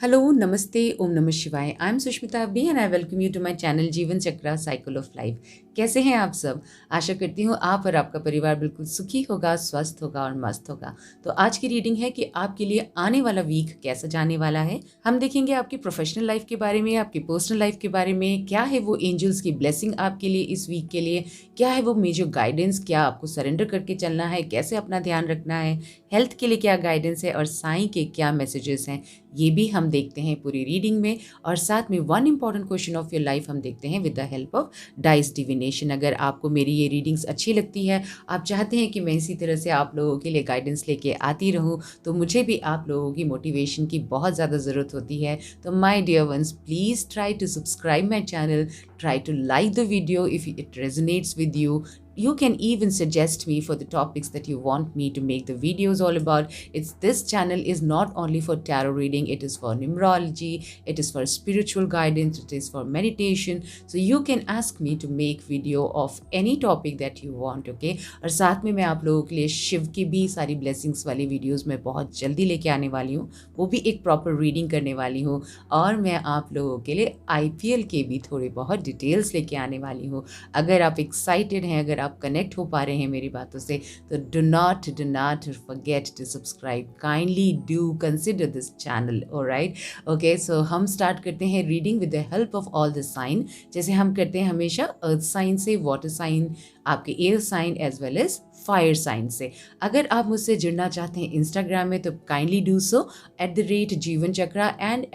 Hello, नमस्ते, ओम नमः शिवाय। I am Sushmita Abbi and I welcome you to my channel Jeevan Chakra cycle of life. कैसे हैं आप सब? आशा करती हूँ आप और आपका परिवार बिल्कुल सुखी होगा, स्वस्थ होगा और मस्त होगा। तो आज की रीडिंग है कि आपके लिए आने वाला वीक कैसा जाने वाला है। हम देखेंगे आपकी प्रोफेशनल लाइफ के बारे में, आपकी पर्सनल लाइफ के बारे में, क्या है वो एंजल्स की ब्लेसिंग आपके लिए इस वीक के लिए, क्या है वो मेजर गाइडेंस, क्या आपको सरेंडर करके चलना है, कैसे अपना ध्यान रखना है, हेल्थ के लिए क्या गाइडेंस है और साईं के क्या मैसेजेस हैं, ये भी हम देखते हैं पूरी रीडिंग में। और साथ में one important question of your life हम देखते हैं with the help of dice divination. अगर आपको मेरी ये रीडिंग्स अच्छी लगती है, आप चाहते हैं कि मैं इसी तरह से आप लोगों के लिए गाइडेंस लेके आती रहूं, तो मुझे भी आप लोगों की मोटिवेशन की बहुत ज़्यादा ज़रूरत होती है। तो my dear ones, please try to subscribe my channel, try to like the video if it resonates with you. You can even suggest me for the topics that you want me to make the videos all about. This channel is not only for tarot reading, it is for numerology, it is for spiritual guidance, it is for meditation. So you can ask me to make video of any topic that you want, okay? और साथ में मैं आप लोगों के लिए शिव की भी सारी ब्लेसिंग्स वाली वीडियोस मैं बहुत जल्दी लेके आने वाली हूँ, वो भी एक प्रॉपर रीडिंग करने वाली हूँ। और मैं आप लोगों के लिए IPL के भी थोड़े बहुत डिटेल्स लेके आने वाली हूँ। अगर आप एक्साइटेड हैं, अगर आप कनेक्ट हो पा रहे हैं मेरी बातों से, तो do not forget to subscribe, kindly do consider this channel. Alright, okay, so हम स्टार्ट करते हैं reading with the help of all the sign, जैसे हम करते हैं हमेशा अर्थ साइन से, वाटर साइन, आपके air sign as well as fire sign से। अगर आप मुझसे जुड़ना चाहते हैं इंस्टाग्राम में, तो काइंडली डू सो @जीवन चक्रा एंड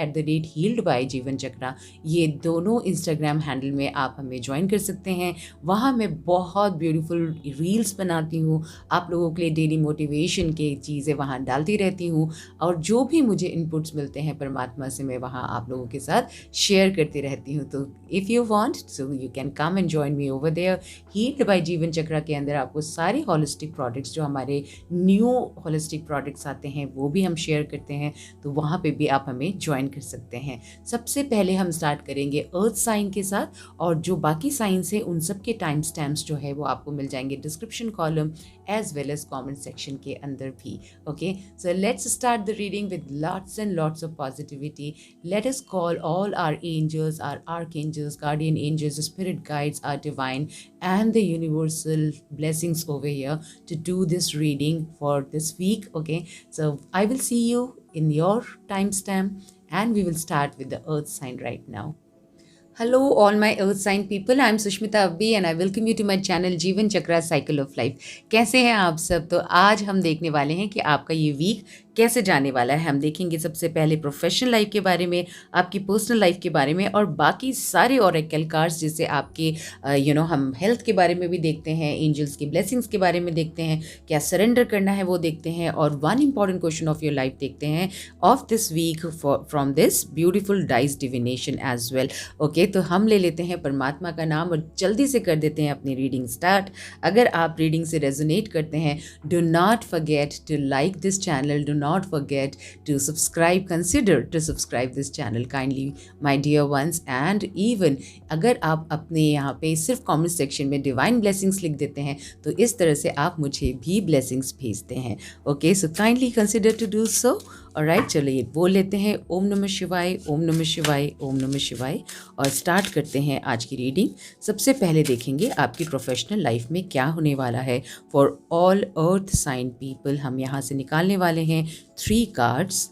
@हील्ड बाय जीवन चक्रा। ये दोनों इंस्टाग्राम हैंडल में आप हमें ज्वाइन कर सकते हैं। वहाँ मैं बहुत ब्यूटीफुल रील्स बनाती हूँ, आप लोगों के लिए डेली मोटिवेशन की चीज़ें वहाँ डालती रहती हूँ, और जो भी मुझे इनपुट्स मिलते हैं परमात्मा से, मैं वहाँ आप लोगों के साथ शेयर करती रहती हूँ। तो if you want, so you can come and join me over there. Healed by Jeevan Chakra के अंदर आपको सारे हॉलिस्टिक प्रोडक्ट्स, जो हमारे न्यू हॉलिस्टिक प्रोडक्ट्स आते हैं, वो भी हम शेयर करते हैं, तो वहाँ पे भी आप हमें ज्वाइन कर सकते हैं। सबसे पहले हम स्टार्ट करेंगे अर्थ साइन के साथ, और जो बाकी साइंस है उन सब के टाइम स्टैम्प्स जो है वो आपको मिल जाएंगे description column as well as comment section के अंदर भी। Okay, so let's start the reading with lots and lots of positivity. Let us call all our angels, our archangels, guardian angels, spirit guides, our divine and the universal blessings over here to do this reading for this week. Okay, so I will see you in your timestamp and we will start with the earth sign right now. Hello all my earth sign people, I am Sushmita Abbi and I welcome you to my channel जीवन Chakra cycle of life. कैसे हैं आप सब? तो आज हम देखने वाले हैं कि आपका ये वीक कैसे जाने वाला है। हम देखेंगे सबसे पहले प्रोफेशनल लाइफ के बारे में, आपकी पर्सनल लाइफ के बारे में, और बाकी सारे ओरेकल कार्ड्स, जैसे आपके हम हेल्थ के बारे में भी देखते हैं, एंजल्स की ब्लेसिंग्स के बारे में देखते हैं, क्या सरेंडर करना है वो देखते हैं, और one important question of your life देखते हैं of this week from this beautiful dice divination as well. Okay, तो हम ले लेते हैं परमात्मा का नाम और जल्दी से कर देते हैं अपनी रीडिंग स्टार्ट। अगर आप रीडिंग से रेजोनेट करते हैं, do not forget to like this channel, do not forget to subscribe, consider to subscribe this channel kindly my dear ones। and even अगर आप अपने यहाँ पे सिर्फ कमेंट सेक्शन में डिवाइन ब्लेसिंग्स लिख देते हैं, तो इस तरह से आप मुझे भी ब्लेसिंग्स भेजते हैं। Okay, so kindly consider to do so. Alright, चलिए बोल लेते हैं ओम नमः शिवाय, ओम नमः शिवाय, ओम नमः शिवाय, और स्टार्ट करते हैं आज की रीडिंग। सबसे पहले देखेंगे आपकी प्रोफेशनल लाइफ में क्या होने वाला है for all earth sign people. हम यहाँ से निकालने वाले हैं 3 कार्ड्स,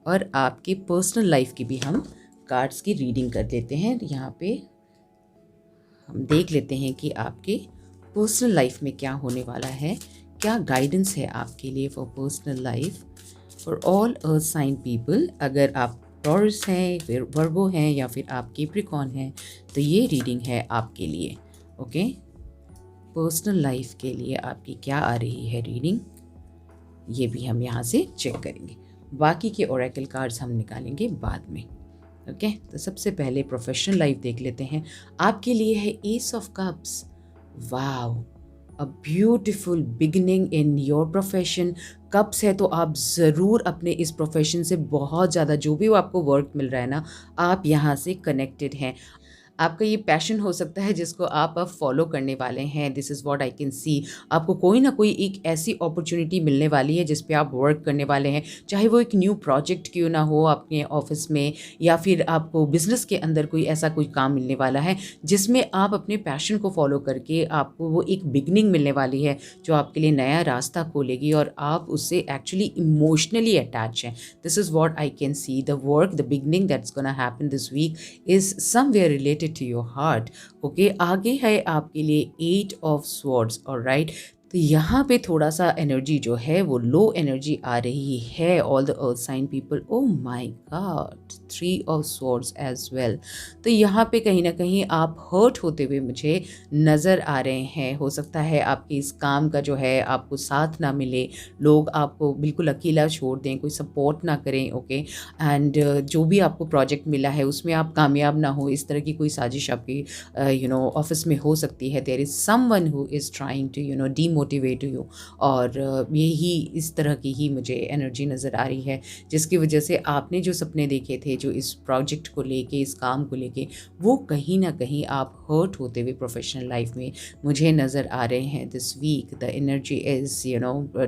और आपकी पर्सनल लाइफ की भी हम कार्ड्स की रीडिंग कर लेते हैं। यहाँ पे हम देख लेते हैं कि आपके पर्सनल लाइफ में क्या होने वाला है, क्या गाइडेंस है आपके लिए for personal life for all earth sign people. अगर आप टॉरस हैं, फिर वर्गो हैं, या फिर आप कैप्रिकॉर्न हैं, तो ये रीडिंग है आपके लिए। ओके, पर्सनल लाइफ के लिए आपकी क्या आ रही है रीडिंग, ये भी हम यहाँ से चेक करेंगे। बाकी के ओरेकल कार्ड्स हम निकालेंगे बाद में। ओके, तो सबसे पहले प्रोफेशनल लाइफ देख लेते हैं। आपके लिए है S of cups. Wow, a beautiful beginning in your profession. Cups है तो आप ज़रूर अपने इस प्रोफेशन से बहुत ज़्यादा, जो भी आपको वर्क मिल रहा है ना, आप यहाँ से कनेक्टेड हैं। आपका ये पैशन हो सकता है जिसको आप अब फॉलो करने वाले हैं। This is what I can सी। आपको कोई ना कोई एक ऐसी अपॉर्चुनिटी मिलने वाली है जिस पे आप वर्क करने वाले हैं, चाहे वो एक न्यू प्रोजेक्ट क्यों ना हो अपने ऑफिस में, या फिर आपको बिजनेस के अंदर कोई ऐसा कोई काम मिलने वाला है जिसमें आप अपने पैशन को फॉलो करके आपको वो एक बिगनिंग मिलने वाली है जो आपके लिए नया रास्ता खोलेगी और आप उससे एक्चुअली इमोशनली अटैच हैं। This is what I can see. The work, the beginning that's gonna happen this week is somewhere related to your heart. Okay, आगे है आपके लिए 8 ऑफ स्वॉर्ड्स। ऑलराइट, तो यहाँ पे थोड़ा सा एनर्जी जो है वो लो एनर्जी आ रही है। All the earth sign people, oh my God, 3 of swords as well. तो यहाँ पे कहीं ना कहीं आप हर्ट होते हुए मुझे नज़र आ रहे हैं। हो सकता है आपके इस काम का जो है आपको साथ ना मिले, लोग आपको बिल्कुल अकेला छोड़ दें, कोई सपोर्ट ना करें। ओके, एंड जो भी आपको प्रोजेक्ट मिला है उसमें आप कामयाब ना हो, इस तरह की कोई साजिश आपकी ऑफिस में हो सकती है। There is someone who is trying to demotivate you, और यही इस तरह की ही मुझे एनर्जी नज़र आ रही है, जिसकी वजह से आपने जो सपने देखे थे जो इस प्रोजेक्ट को लेके, इस काम को लेके, वो कहीं ना कहीं आप हर्ट होते हुए प्रोफेशनल लाइफ में मुझे नज़र आ रहे हैं this week. The energy is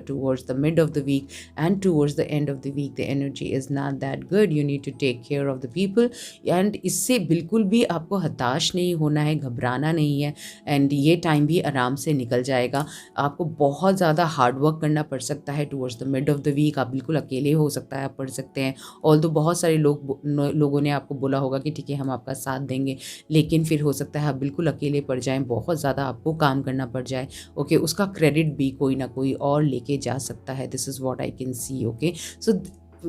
towards the mid of the week and towards the end of the week the energy is not that good. You need to take care of the people, and इससे बिल्कुल भी आपको हताश नहीं होना है, घबराना नहीं है। एंड ये टाइम भी आराम से निकल जाएगा। आपको बहुत ज़्यादा हार्ड वर्क करना पड़ सकता है towards the mid of the week. आप बिल्कुल अकेले हो सकता है, आप पढ़ सकते हैं। ऑल्दो बहुत सारे लोगों ने आपको बोला होगा कि ठीक है हम आपका साथ देंगे, लेकिन फिर हो सकता है आप बिल्कुल अकेले पड़ जाएं, बहुत ज़्यादा आपको काम करना पड़ जाए। ओके, उसका क्रेडिट भी कोई ना कोई और लेके जा सकता है। This is what I can see. Okay, so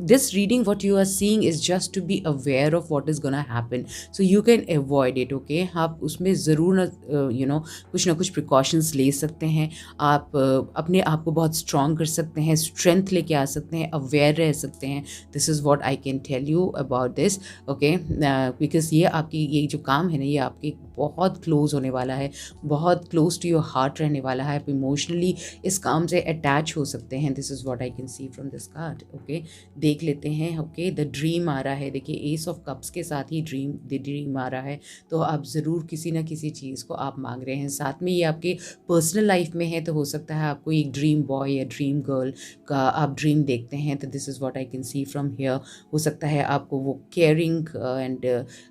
this reading what you are seeing is just to be aware of what is gonna happen, so you can avoid it. Okay, आप उसमें ज़रूर ना कुछ ना कुछ प्रिकॉशंस ले सकते हैं। आप अपने आप को बहुत स्ट्रॉन्ग कर सकते हैं, स्ट्रेंथ लेके आ सकते हैं, अवेयर रह सकते हैं। This is what I can tell you about this. Okay, because ये जो काम है ना, ये आपके बहुत क्लोज होने वाला है, बहुत क्लोज टू योर हार्ट रहने वाला है। आप इमोशनली इस काम से अटैच हो सकते हैं। This is what I can see from this card. Okay, देख लेते हैं। ओके, द ड्रीम आ रहा है। देखिए, एस ऑफ कप्स के साथ ही द ड्रीम आ रहा है, तो आप ज़रूर किसी ना किसी चीज़ को आप मांग रहे हैं। साथ में ये आपके पर्सनल लाइफ में है, तो हो सकता है आपको एक ड्रीम बॉय या ड्रीम गर्ल का आप ड्रीम देखते हैं। तो this is what I can see from here. हो सकता है आपको वो caring and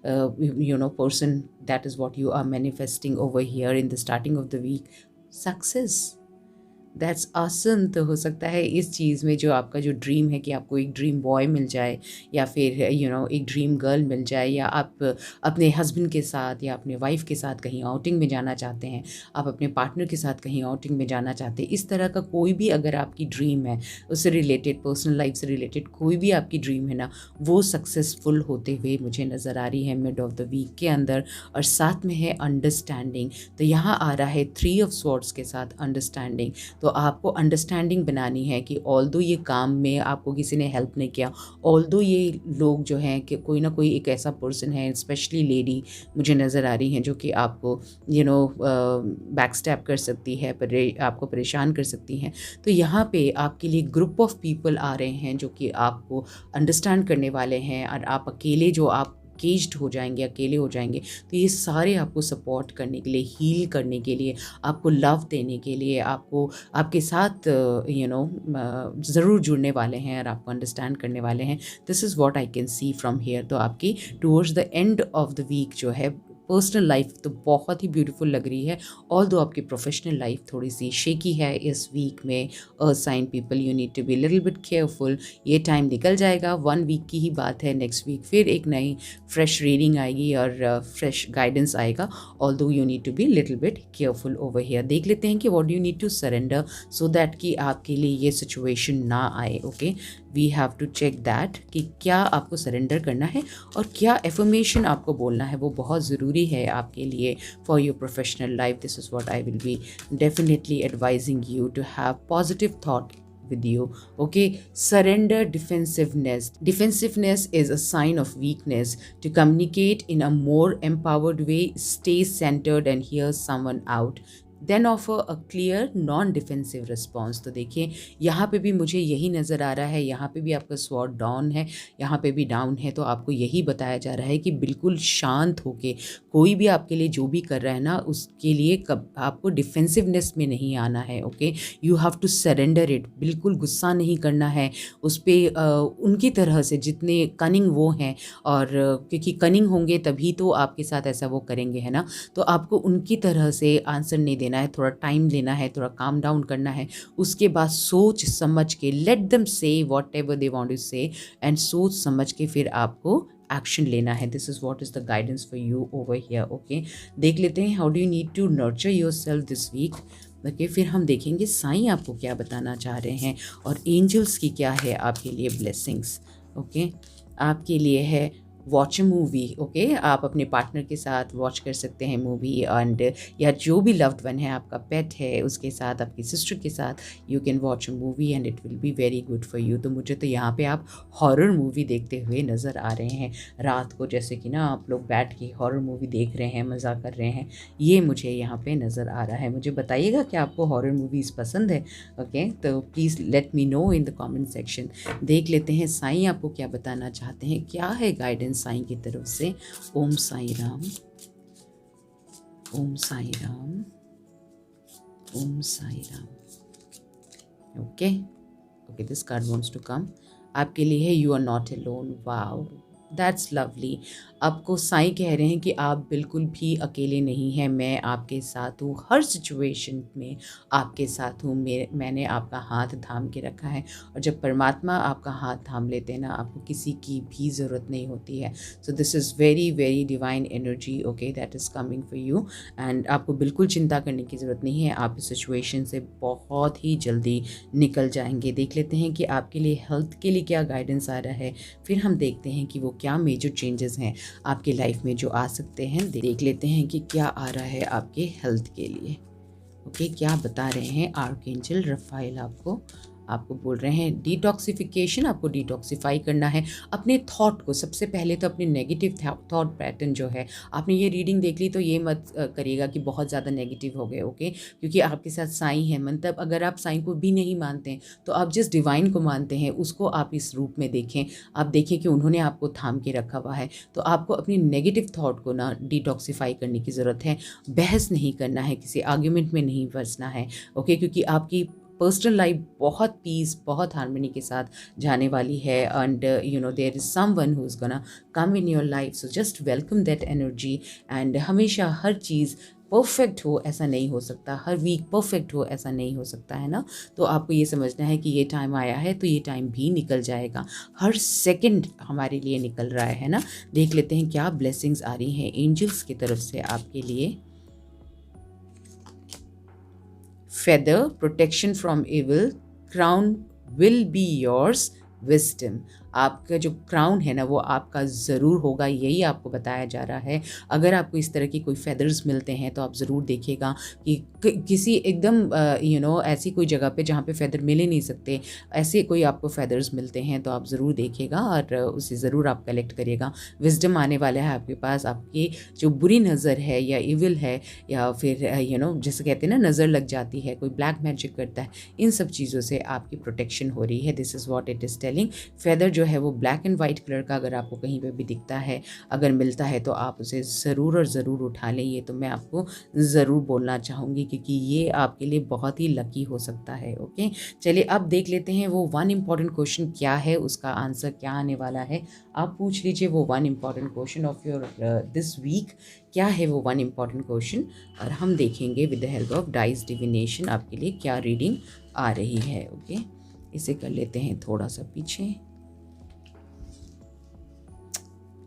person, that is what you are manifesting over here in the starting of the week. Success, that's awesome। तो हो सकता है इस चीज़ में जो आपका जो ड्रीम है कि आपको एक ड्रीम बॉय मिल जाए, या फिर एक ड्रीम गर्ल मिल जाए, या आप अपने हस्बैंड के साथ या अपने वाइफ के साथ कहीं आउटिंग में जाना चाहते हैं, आप अपने पार्टनर के साथ कहीं आउटिंग में जाना चाहते हैं, इस तरह का कोई भी अगर आपकी ड्रीम है, उससे रिलेटेड, पर्सनल लाइफ से रिलेटेड कोई भी आपकी ड्रीम है ना, वो सक्सेसफुल होते हुए मुझे नज़र आ रही है मिड ऑफ द वीक के अंदर। और साथ में है अंडरस्टैंडिंग। तो यहाँ आ रहा है 3 ऑफ स्वॉर्ड्स के साथ अंडरस्टैंडिंग। तो आपको अंडरस्टैंडिंग बनानी है कि ऑल्दो ये काम में आपको किसी ने हेल्प नहीं किया, ऑल्दो ये लोग जो हैं कि कोई ना कोई एक ऐसा पर्सन है, स्पेशली लेडी मुझे नज़र आ रही हैं, जो कि आपको बैक स्टैप कर सकती है, आपको परेशान कर सकती हैं। तो यहाँ पे आपके लिए ग्रुप ऑफ पीपल आ रहे हैं जो कि आपको अंडरस्टैंड करने वाले हैं, और आप अकेले जो आप केज्ड हो जाएंगे, अकेले हो जाएंगे, तो ये सारे आपको सपोर्ट करने के लिए, हील करने के लिए, आपको लव देने के लिए, आपको आपके साथ ज़रूर जुड़ने वाले हैं और आपको अंडरस्टैंड करने वाले हैं। This is what I can see from here. तो आपकी towards the end of the week जो है, पर्सनल लाइफ तो बहुत ही ब्यूटीफुल लग रही है, ऑल्दो आपकी प्रोफेशनल लाइफ थोड़ी सी शेकी है इस वीक में। Earth sign people, you need to be little bit careful. ये टाइम निकल जाएगा, 1 वीक की ही बात है। नेक्स्ट वीक फिर एक नई फ्रेश रीडिंग आएगी और फ्रेश गाइडेंस आएगा, although you need to be little bit careful over here. देख लेते हैं कि what you need to surrender so that कि आपके लिए ये सिचुएशन ना आए। Okay, we have to check that कि क्या आपको सरेंडर करना है और क्या एफर्मेशन आपको बोलना है, वो बहुत ज़रूरी है आपके लिए for your professional life. This is what I will be definitely advising you to have positive thought with you. Okay, surrender defensiveness. Defensiveness is a sign of weakness. To communicate in a more empowered way, stay centered and hear someone out. Then offer a clear non defensive response. तो देखिए यहाँ पे भी मुझे यही नज़र आ रहा है, यहाँ पे भी आपका स्वॉर्ड डाउन है, यहाँ पे भी डाउन है। तो आपको यही बताया जा रहा है कि बिल्कुल शांत होके कोई भी आपके लिए जो भी कर रहा है ना, उसके लिए कब आपको डिफेंसिवनेस में नहीं आना है। Okay, you have to surrender it. बिल्कुल गुस्सा नहीं करना है उस पर, उनकी तरह से जितने कनिंग वो हैं, और क्योंकि कनिंग होंगे तभी तो आपके साथ ऐसा वो करेंगे, है ना। तो आपको उनकी तरह से आंसर नहीं देना है, थोड़ा टाइम लेना है, थोड़ा काम डाउन करना है। उसके बाद सोच समझ के let them say whatever they want to say, and सोच समझ के फिर आपको एक्शन लेना है। This is what is the guidance for you over here. Okay, देख लेते हैं how do you need to nurture your self this week. Okay, फिर हम देखेंगे साईं आपको क्या बताना चाह रहे हैं और एंजल्स की क्या है आपके लिए ब्लेसिंग्स। ओके, आपके लिए है वॉच अ मूवी। ओके, आप अपने पार्टनर के साथ वॉच कर सकते हैं मूवी, एंड या जो भी लव्ड वन है, आपका पेट है उसके साथ, आपकी सिस्टर के साथ, you can watch a movie and it will be very good for you. तो मुझे तो यहाँ पे आप हॉरर मूवी देखते हुए नज़र आ रहे हैं रात को, जैसे कि ना आप लोग बैठ के हॉरर मूवी देख रहे हैं, मज़ा कर रहे हैं, ये मुझे यहाँ पे नज़र आ रहा है। मुझे बताइएगा कि आपको हॉरर मूवीज़ पसंद है। ओके, तो please let me know in the comment section. देख लेते हैं साईं आपको क्या बताना चाहते हैं, क्या है गाइडेंस साईं की तरफ से। ओम साईं राम, ओम साईं राम, ओम Sai Ram. Okay okay, this card wants to come. आपके लिए है you are not alone. Wow, that's lovely. आपको साईं कह रहे हैं कि आप बिल्कुल भी अकेले नहीं हैं, मैं आपके साथ हूँ, हर सिचुएशन में आपके साथ हूँ। मैंने आपका हाथ थाम के रखा है, और जब परमात्मा आपका हाथ थाम लेते हैं ना, आपको किसी की भी ज़रूरत नहीं होती है। सो this is very very divine energy, okay, that is coming for you. And आपको बिल्कुल चिंता करने की ज़रूरत नहीं है, आप इस सिचुएशन से बहुत ही जल्दी निकल जाएंगे। देख लेते हैं कि आपके लिए हेल्थ के लिए क्या गाइडेंस आ रहा है, फिर हम देखते हैं कि वो क्या मेजर चेंजेस हैं आपके लाइफ में जो आ सकते हैं। देख लेते हैं कि क्या आ रहा है आपके हेल्थ के लिए। ओके, क्या बता रहे हैं आर्कएंजल रफाइल आपको बोल रहे हैं डिटॉक्सिफिकेशन। आपको डिटॉक्सिफाई करना है अपने थॉट को। सबसे पहले तो अपने नेगेटिव थॉट पैटर्न जो है, आपने ये रीडिंग देख ली तो ये मत करिएगा कि बहुत ज़्यादा नेगेटिव हो गए। ओके, क्योंकि आपके साथ साईं है, मतलब अगर आप साईं को भी नहीं मानते हैं तो आप जिस डिवाइन को मानते हैं उसको आप इस रूप में देखें। आप देखें कि उन्होंने आपको थाम के रखा हुआ है। तो आपको अपनी नेगेटिव थॉट को ना डिटॉक्सिफाई करने की ज़रूरत है। बहस नहीं करना है, किसी आर्ग्यूमेंट में नहीं फंसना है। ओके, क्योंकि आपकी पर्सनल लाइफ बहुत पीस, बहुत हार्मनी के साथ जाने वाली है, and you know there is someone who is gonna come in your life. So just welcome that energy. And हमेशा हर चीज़ परफेक्ट हो ऐसा नहीं हो सकता, हर वीक परफेक्ट हो ऐसा नहीं हो सकता, है ना। तो आपको ये समझना है कि ये टाइम आया है तो ये टाइम भी निकल जाएगा, हर सेकंड हमारे लिए निकल रहा है ना। देख लेते हैं क्या ब्लेसिंग्स आ रही हैं एंजल्स की तरफ से आपके लिए। Feather, protection from evil, crown will be yours, wisdom। आपका जो क्राउन है ना वो आपका ज़रूर होगा, यही आपको बताया जा रहा है। अगर आपको इस तरह की कोई फेदर्स मिलते हैं तो आप ज़रूर देखिएगा कि किसी एकदम ऐसी कोई जगह पे जहाँ पे फेदर मिल ही नहीं सकते, ऐसे कोई आपको फेदर्स मिलते हैं तो आप ज़रूर देखिएगा और उसे ज़रूर आप कलेक्ट करिएगा। विजडम आने वाला है आपके पास। आपकी जो बुरी नज़र है या इविल है, या फिर जैसे कहते हैं ना नज़र लग जाती है, कोई ब्लैक मैजिक करता है, इन सब चीज़ों से आपकी प्रोटेक्शन हो रही है। This is what it is telling. Feather जो है वो ब्लैक एंड वाइट कलर का अगर आपको कहीं पे भी दिखता है, अगर मिलता है तो आप उसे ज़रूर और ज़रूर उठा लें। ये तो मैं आपको ज़रूर बोलना चाहूँगी क्योंकि ये आपके लिए बहुत ही लकी हो सकता है। ओके, चलिए अब देख लेते हैं वो वन इम्पॉर्टेंट क्वेश्चन क्या है, उसका आंसर क्या आने वाला है। आप पूछ लीजिए वो one important question of your this week. क्या है वो वन इम्पॉर्टेंट क्वेश्चन, और हम देखेंगे with the help of dice divination आपके लिए क्या रीडिंग आ रही है। ओके, इसे कर लेते हैं थोड़ा सा पीछे।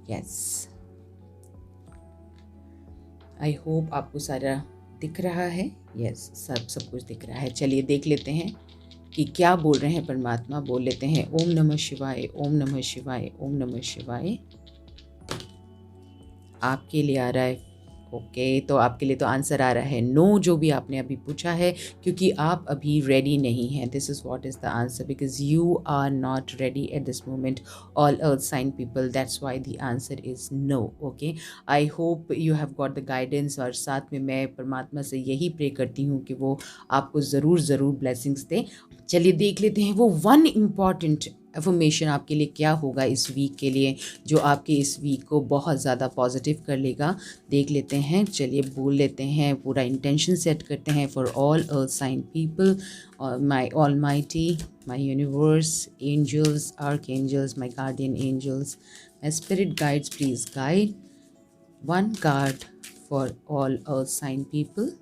यस, आई होप आपको सारा दिख रहा है। यस, सब कुछ दिख रहा है। चलिए देख लेते हैं कि क्या बोल रहे हैं परमात्मा। बोल लेते हैं ओम नमः शिवाय, ओम नमः शिवाय, ओम नमः शिवाय। आपके लिए आ रहा है ओके, तो आपके लिए तो आंसर आ रहा है नो, जो भी आपने अभी पूछा है, क्योंकि आप अभी रेडी नहीं हैं. This is what is the answer, because you are not ready at this moment, all earth sign people. That's why the answer is no. Okay, I hope you have got the guidance, और साथ में मैं परमात्मा से यही pray करती हूँ कि वो आपको ज़रूर ब्लेसिंग्स दे. चलिए देख लेते हैं वो वन इम्पॉर्टेंट अफर्मेशन आपके लिए क्या होगा इस वीक के लिए, जो आपके इस वीक को बहुत ज़्यादा पॉजिटिव कर लेगा. देख लेते हैं, चलिए बोल लेते हैं, पूरा इंटेंशन सेट करते हैं. For all earth sign people, my Almighty, my universe, angels, archangels, my guardian angels, my spirit guides, please guide one card for all earth sign people.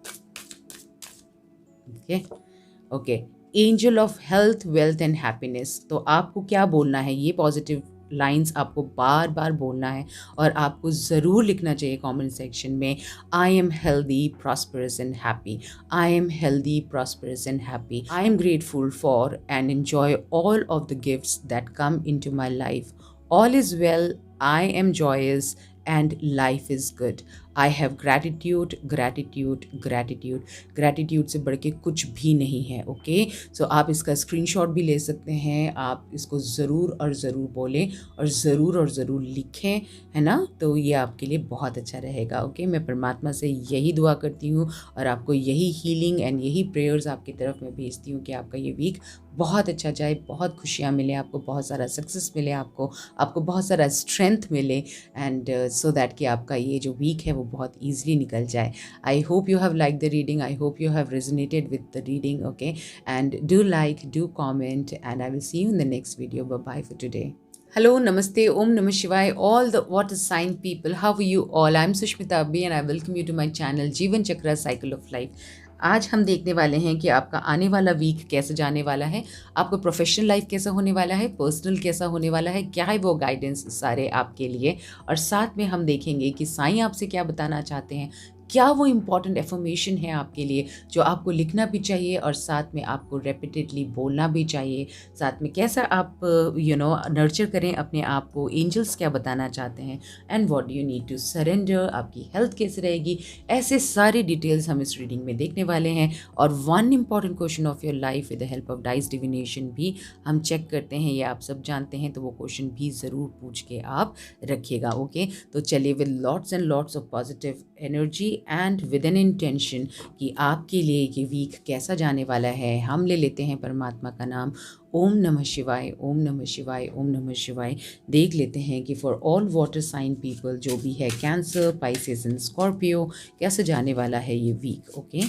Okay, angel of health, wealth and happiness. तो आपको क्या बोलना है, ये positive lines आपको बार बार बोलना है, और आपको ज़रूर लिखना चाहिए कमेंट सेक्शन में, I am healthy, prosperous and happy. I am healthy, prosperous and happy. I am grateful for and enjoy all of the gifts that come into my life. All is well, I am joyous and life is good. I have gratitude, gratitude, gratitude. Gratitude से बढ़ के कुछ भी नहीं है. Okay, सो आप इसका screenshot भी ले सकते हैं. आप इसको ज़रूर और ज़रूर बोलें और ज़रूर लिखें, है ना. तो ये आपके लिए बहुत अच्छा रहेगा. ओके, मैं परमात्मा से यही दुआ करती हूँ और आपको यही हीलिंग एंड यही प्रेयर्स आपकी तरफ मैं भेजती हूँ कि आपका ये वीक बहुत अच्छा जाए, बहुत खुशियाँ मिले आपको, बहुत सारा सक्सेस मिले आपको बहुत सारा स्ट्रेंथ मिले, एंड सो दैट कि आपका ये जो वीक है वो बहुत ईजिली निकल जाए. I hope you have like the reading, I hope you have resonated with the reading. Okay, and do like, do comment, and I will see you in the next video. Bye for today. Hello, Namaste, Om Namah Shivaya, all the water sign people. How are you all? I'm Sushmita Abhi and I welcome you to my channel Jeevan Chakra Cycle of Life. आज हम देखने वाले हैं कि आपका आने वाला week कैसे जाने वाला है, आपका प्रोफेशनल लाइफ कैसा होने वाला है, पर्सनल कैसा होने वाला है, क्या है वो गाइडेंस सारे आपके लिए. और साथ में हम देखेंगे कि साईं आपसे क्या बताना चाहते हैं, क्या वो इम्पॉर्टेंट एफर्मेशन है आपके लिए जो आपको लिखना भी चाहिए और साथ में आपको रेपिटेडली बोलना भी चाहिए. साथ में कैसा आप नर्चर करें अपने आप को, एंजल्स क्या बताना चाहते हैं, and what do you need to surrender, आपकी हेल्थ कैसे रहेगी. ऐसे सारे डिटेल्स हम इस रीडिंग में देखने वाले हैं. और one important question of your life with the help of dice divination भी हम चेक करते हैं. ये आप सब जानते हैं, तो वो क्वेश्चन भी ज़रूर पूछ के आप रखिएगा. ओके, तो चलिए with lots and lots of positive energy and with an intention कि आपके लिए ये वीक कैसा जाने वाला है, हम ले लेते हैं परमात्मा का नाम. ओम नमः शिवाय, ओम नमः शिवाय, ओम नमः शिवाय. देख लेते हैं कि for all water sign people, जो भी है कैंसर, पाइसेस एंड स्कॉर्पियो, कैसे जाने वाला है ये वीक. ओके,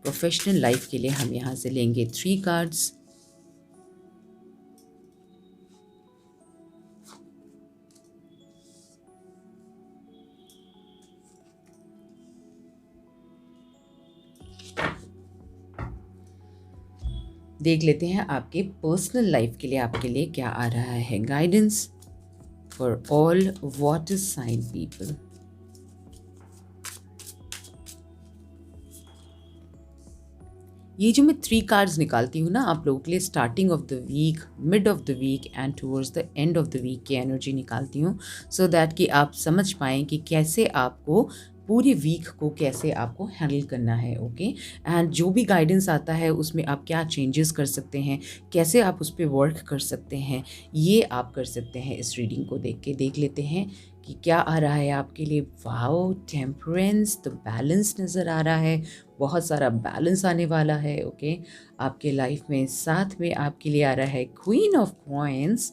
प्रोफेशनल लाइफ के लिए हम यहाँ से लेंगे 3 कार्ड्स. देख लेते हैं आपके पर्सनल लाइफ के लिए आपके लिए क्या आ रहा है. Guidance for all water sign people. ये जो मैं 3 कार्ड्स निकालती हूँ ना आप लोगों के लिए, starting of the week, mid of the week and towards the end of the week की एनर्जी निकालती हूँ, सो दैट कि आप समझ पाएँ कि कैसे आपको पूरे वीक को कैसे आपको हैंडल करना है. ओके, एंड जो भी गाइडेंस आता है उसमें आप क्या चेंजेस कर सकते हैं, कैसे आप उस पर वर्क कर सकते हैं, ये आप कर सकते हैं. इस रीडिंग को देख के देख लेते हैं कि क्या आ रहा है आपके लिए. वाओ, टेम्परेंस, तो बैलेंस नज़र आ रहा है, बहुत सारा बैलेंस आने वाला है. ओके, आपके लाइफ में. साथ में आपके लिए आ रहा है क्वीन ऑफ कॉइन्स.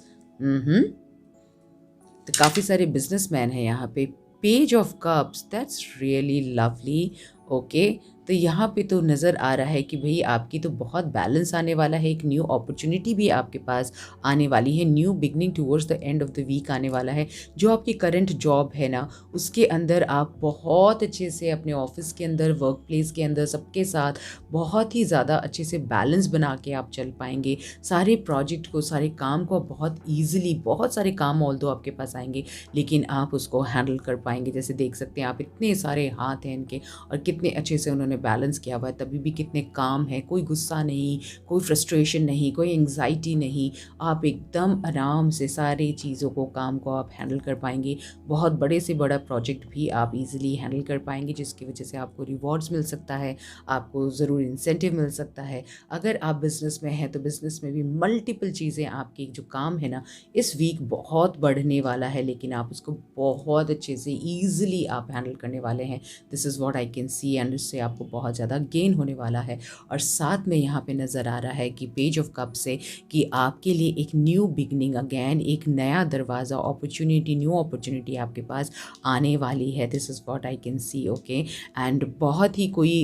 तो काफ़ी सारे बिजनेसमैन हैं यहाँ पे. Page of cups, that's really lovely. Okay, तो यहाँ पे तो नज़र आ रहा है कि भाई आपकी तो बहुत बैलेंस आने वाला है, एक न्यू अपॉर्चुनिटी भी आपके पास आने वाली है, new beginning towards the end of the week आने वाला है. जो आपकी करंट जॉब है ना, उसके अंदर आप बहुत अच्छे से अपने ऑफिस के अंदर, वर्क प्लेस के अंदर सबके साथ बहुत ही ज़्यादा अच्छे से बैलेंस बना के आप चल पाएंगे. सारे प्रोजेक्ट को, सारे काम को आप बहुत ईजिली, बहुत सारे काम ऑल्दो आपके पास आएंगे लेकिन आप उसको हैंडल कर पाएंगे. जैसे देख सकते हैं आप, इतने सारे हाथ हैं इनके और कितने अच्छे से उन्होंने आपने बैलेंस किया हुआ है तभी भी कितने काम है, कोई गुस्सा नहीं, कोई फ्रस्ट्रेशन नहीं, कोई एंग्जाइटी नहीं, आप एकदम आराम से सारी चीज़ों को, काम को आप हैंडल कर पाएंगे। बहुत बड़े से बड़ा प्रोजेक्ट भी आप इजीली हैंडल कर पाएंगे, जिसकी वजह से आपको रिवॉर्ड्स मिल सकता है, आपको ज़रूर इंसेंटिव मिल सकता है। अगर आप बिज़नेस में हैं तो बिज़नेस में भी मल्टीपल चीज़ें, आपकी जो काम है ना इस वीक बहुत बढ़ने वाला है, लेकिन आप उसको बहुत अच्छे से ईजिली आप हैंडल करने वाले हैं। This is what I can C, and इससे आपको बहुत ज़्यादा गेन होने वाला है। और साथ में यहाँ पे नज़र आ रहा है कि पेज ऑफ कप से कि आपके लिए एक न्यू बिगनिंग, अगैन एक नया दरवाज़ा, अपॉर्चुनिटी, न्यू अपॉर्चुनिटी आपके पास आने वाली है। This is what I can see, okay. And बहुत ही कोई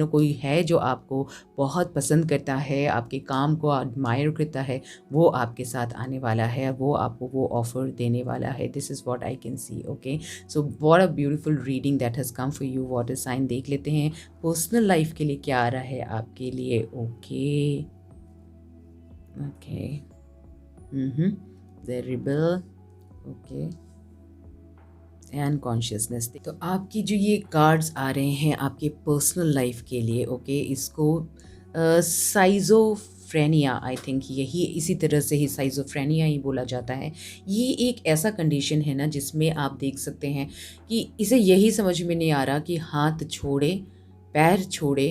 कोई है जो आपको बहुत पसंद करता है, आपके काम को एडमायर करता है, वो आपके साथ आने वाला है, वो आपको वो ऑफ़र देने वाला है। This is what I can see, okay. So what a beautiful reading that has come for you. Water sign देख लेते हैं पर्सनल लाइफ के लिए क्या आ रहा है आपके लिए, okay okay. The rebel, okay, and consciousness. तो आपकी जो ये कार्ड्स आ रहे हैं आपके पर्सनल लाइफ के लिए, ओके, इसको साइज़ोफ्रेनिया, आई थिंक यही इसी तरह से ही साइज़ोफ्रेनिया ही बोला जाता है। ये एक ऐसा कंडीशन है ना जिसमें आप देख सकते हैं कि इसे यही समझ में नहीं आ रहा कि हाथ छोड़े, पैर छोड़े,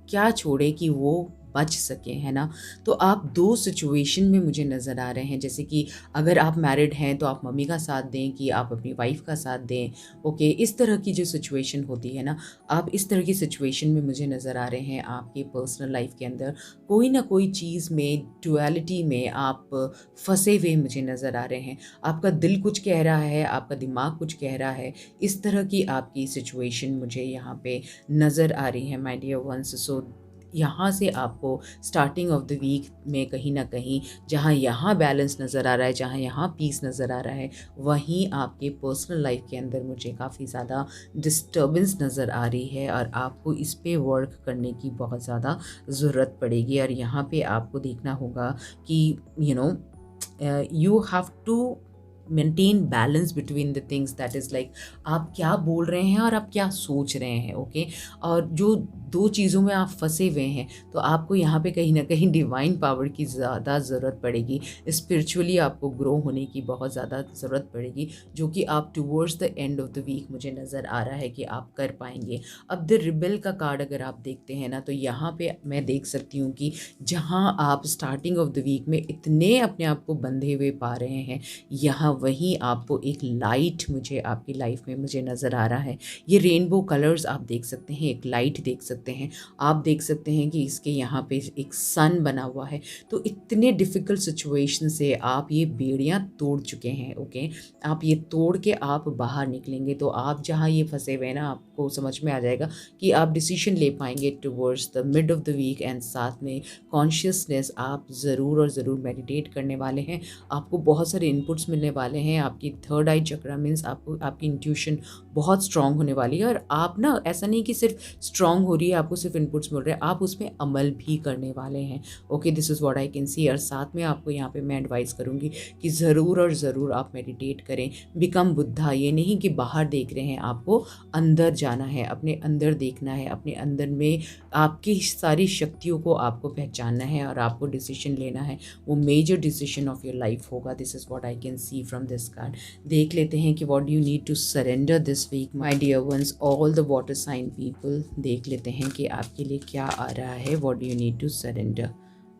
क्या छोड़े कि वो बच सके, है ना। तो आप दो सिचुएशन में मुझे नज़र आ रहे हैं, जैसे कि अगर आप मैरिड हैं तो आप मम्मी का साथ दें कि आप अपनी वाइफ का साथ दें, ओके। इस तरह की जो सिचुएशन होती है ना, आप इस तरह की सिचुएशन में मुझे नज़र आ रहे हैं आपके पर्सनल लाइफ के अंदर। कोई ना कोई चीज़ में, डुअलिटी में आप फंसे हुए मुझे नज़र आ रहे हैं। आपका दिल कुछ कह रहा है, आपका दिमाग कुछ कह रहा है, इस तरह की आपकी सिचुएशन मुझे यहाँ पे नज़र आ रही है माय डियर वंस। सो यहाँ से आपको स्टार्टिंग ऑफ द वीक में कहीं ना कहीं जहाँ यहाँ बैलेंस नज़र आ रहा है, जहाँ यहाँ पीस नज़र आ रहा है, वहीं आपके पर्सनल लाइफ के अंदर मुझे काफ़ी ज़्यादा डिस्टर्बेंस नज़र आ रही है और आपको इस पे वर्क करने की बहुत ज़्यादा ज़रूरत पड़ेगी। और यहाँ पे आपको देखना होगा कि you have to maintain balance between the things, that is like आप क्या बोल रहे हैं और आप क्या सोच रहे हैं, ओके। और जो दो चीज़ों में आप फंसे हुए हैं तो आपको यहाँ पे कहीं ना कहीं डिवाइन पावर की ज़्यादा ज़रूरत पड़ेगी, स्पिरिचुअली आपको ग्रो होने की बहुत ज़्यादा ज़रूरत पड़ेगी, जो कि आप towards the end of the week मुझे नज़र आ रहा है कि आप कर पाएंगे। अब द रिबेल का कार्ड अगर आप देखते हैं ना, तो यहाँ पे मैं देख सकती हूँ कि जहाँ आप स्टार्टिंग ऑफ द वीक में इतने अपने आप को बंधे हुए पा रहे हैं, यहाँ वहीं आपको एक लाइट मुझे आपकी लाइफ में मुझे नज़र आ रहा है। ये रेनबो कलर्स आप देख सकते हैं, एक लाइट देख सकते हैं, आप देख सकते हैं कि इसके यहाँ पे एक सन बना हुआ है। तो इतने डिफ़िकल्ट सिचुएशन से आप ये बेड़ियाँ तोड़ चुके हैं, ओके। आप ये तोड़ के आप बाहर निकलेंगे, तो आप जहाँ ये फंसे हुए हैं ना, आपको समझ में आ जाएगा कि आप डिसीजन ले पाएंगे towards the mid of the week. And साथ में कॉन्शियसनेस आप ज़रूर और ज़रूर मेडिटेट करने वाले हैं, आपको बहुत सारे इनपुट्स मिलने वाले हैं। आपकी थर्ड आई चक्रा मीन्स आपको आपकी इंट्यूशन बहुत स्ट्रांग होने वाली है, और आप ना ऐसा नहीं कि सिर्फ स्ट्रांग हो रही है, आपको सिर्फ इनपुट्स मिल रहे हैं, आप उसमें अमल भी करने वाले हैं, okay. This is what I can सी। और साथ में आपको यहाँ पे मैं एडवाइस करूँगी कि ज़रूर और ज़रूर आप मेडिटेट करें, बिकम बुद्धा। ये नहीं कि बाहर देख रहे हैं, आपको अंदर जाना है, अपने अंदर देखना है, अपने अंदर में आपकी सारी शक्तियों को आपको पहचानना है और आपको डिसीजन लेना है, वो major decision of your life होगा। This is what I can see from this card. देख लेते हैं कि what do you need to surrender this week my dear ones, all the water sign people. देख लेते हैं कि आपके लिए क्या आ रहा है, what do you need to surrender.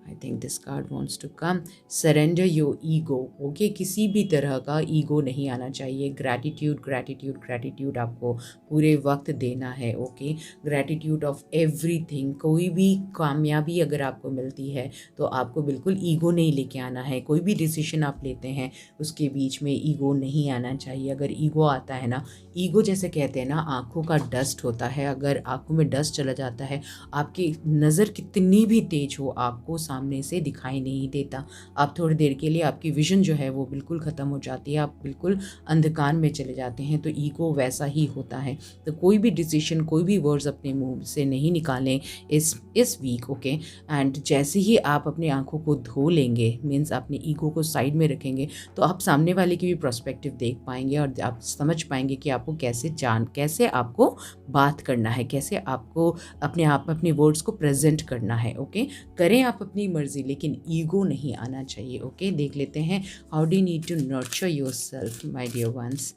I think this card wants to come surrender your ego, okay. किसी भी तरह का ईगो नहीं आना चाहिए। ग्रैटिट्यूड ग्रैटिट्यूड ग्रैटिट्यूड आपको पूरे वक्त देना है, ओके। Gratitude of everything. कोई भी कामयाबी अगर आपको मिलती है तो आपको बिल्कुल ईगो नहीं लेके आना है। कोई भी डिसीजन आप लेते हैं उसके बीच में ईगो नहीं आना चाहिए। अगर ईगो आता है ना, ईगो जैसे कहते हैं ना, आँखों का डस्ट होता है। अगर आँखों में डस्ट चला जाता है, आपकी नज़र कितनी भी तेज हो, आपको सामने से दिखाई नहीं देता। आप थोड़ी देर के लिए आपकी विज़न जो है वो बिल्कुल ख़त्म हो जाती है, आप बिल्कुल अंधकार में चले जाते हैं। तो ईगो वैसा ही होता है। तो कोई भी डिसीजन, कोई भी वर्ड्स अपने मुँह से नहीं निकालें इस वीक, ओके। एंड जैसे ही आप अपनी आँखों को धो लेंगे, मीन्स अपने ईगो को साइड में रखेंगे, तो आप सामने वाले की भी पर्सपेक्टिव देख पाएंगे और आप समझ पाएंगे कि आपको कैसे आपको बात करना है, कैसे आपको अपने वर्ड्स को प्रेजेंट करना है, ओके। करें आप अपनी मर्जी, लेकिन ईगो नहीं आना चाहिए, ओके। देख लेते हैं how do you need to nurture yourself my dear ones.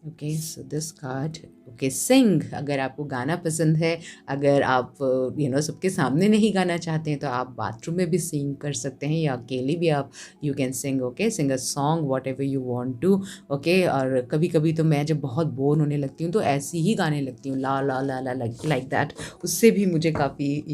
Okay, so this card, okay, sing. अगर आपको गाना पसंद है, अगर आप सबके सामने नहीं गाना चाहते हैं, तो आप बाथरूम में भी सिंग कर सकते हैं या अकेले भी आप you can sing, okay. Sing a song whatever you want to, okay. और कभी कभी तो मैं जब बहुत बोर होने लगती हूँ तो ऐसी ही गाने लगती हूँ, ला ला ला ला लाइक दैट। उससे भी मुझे काफ़ी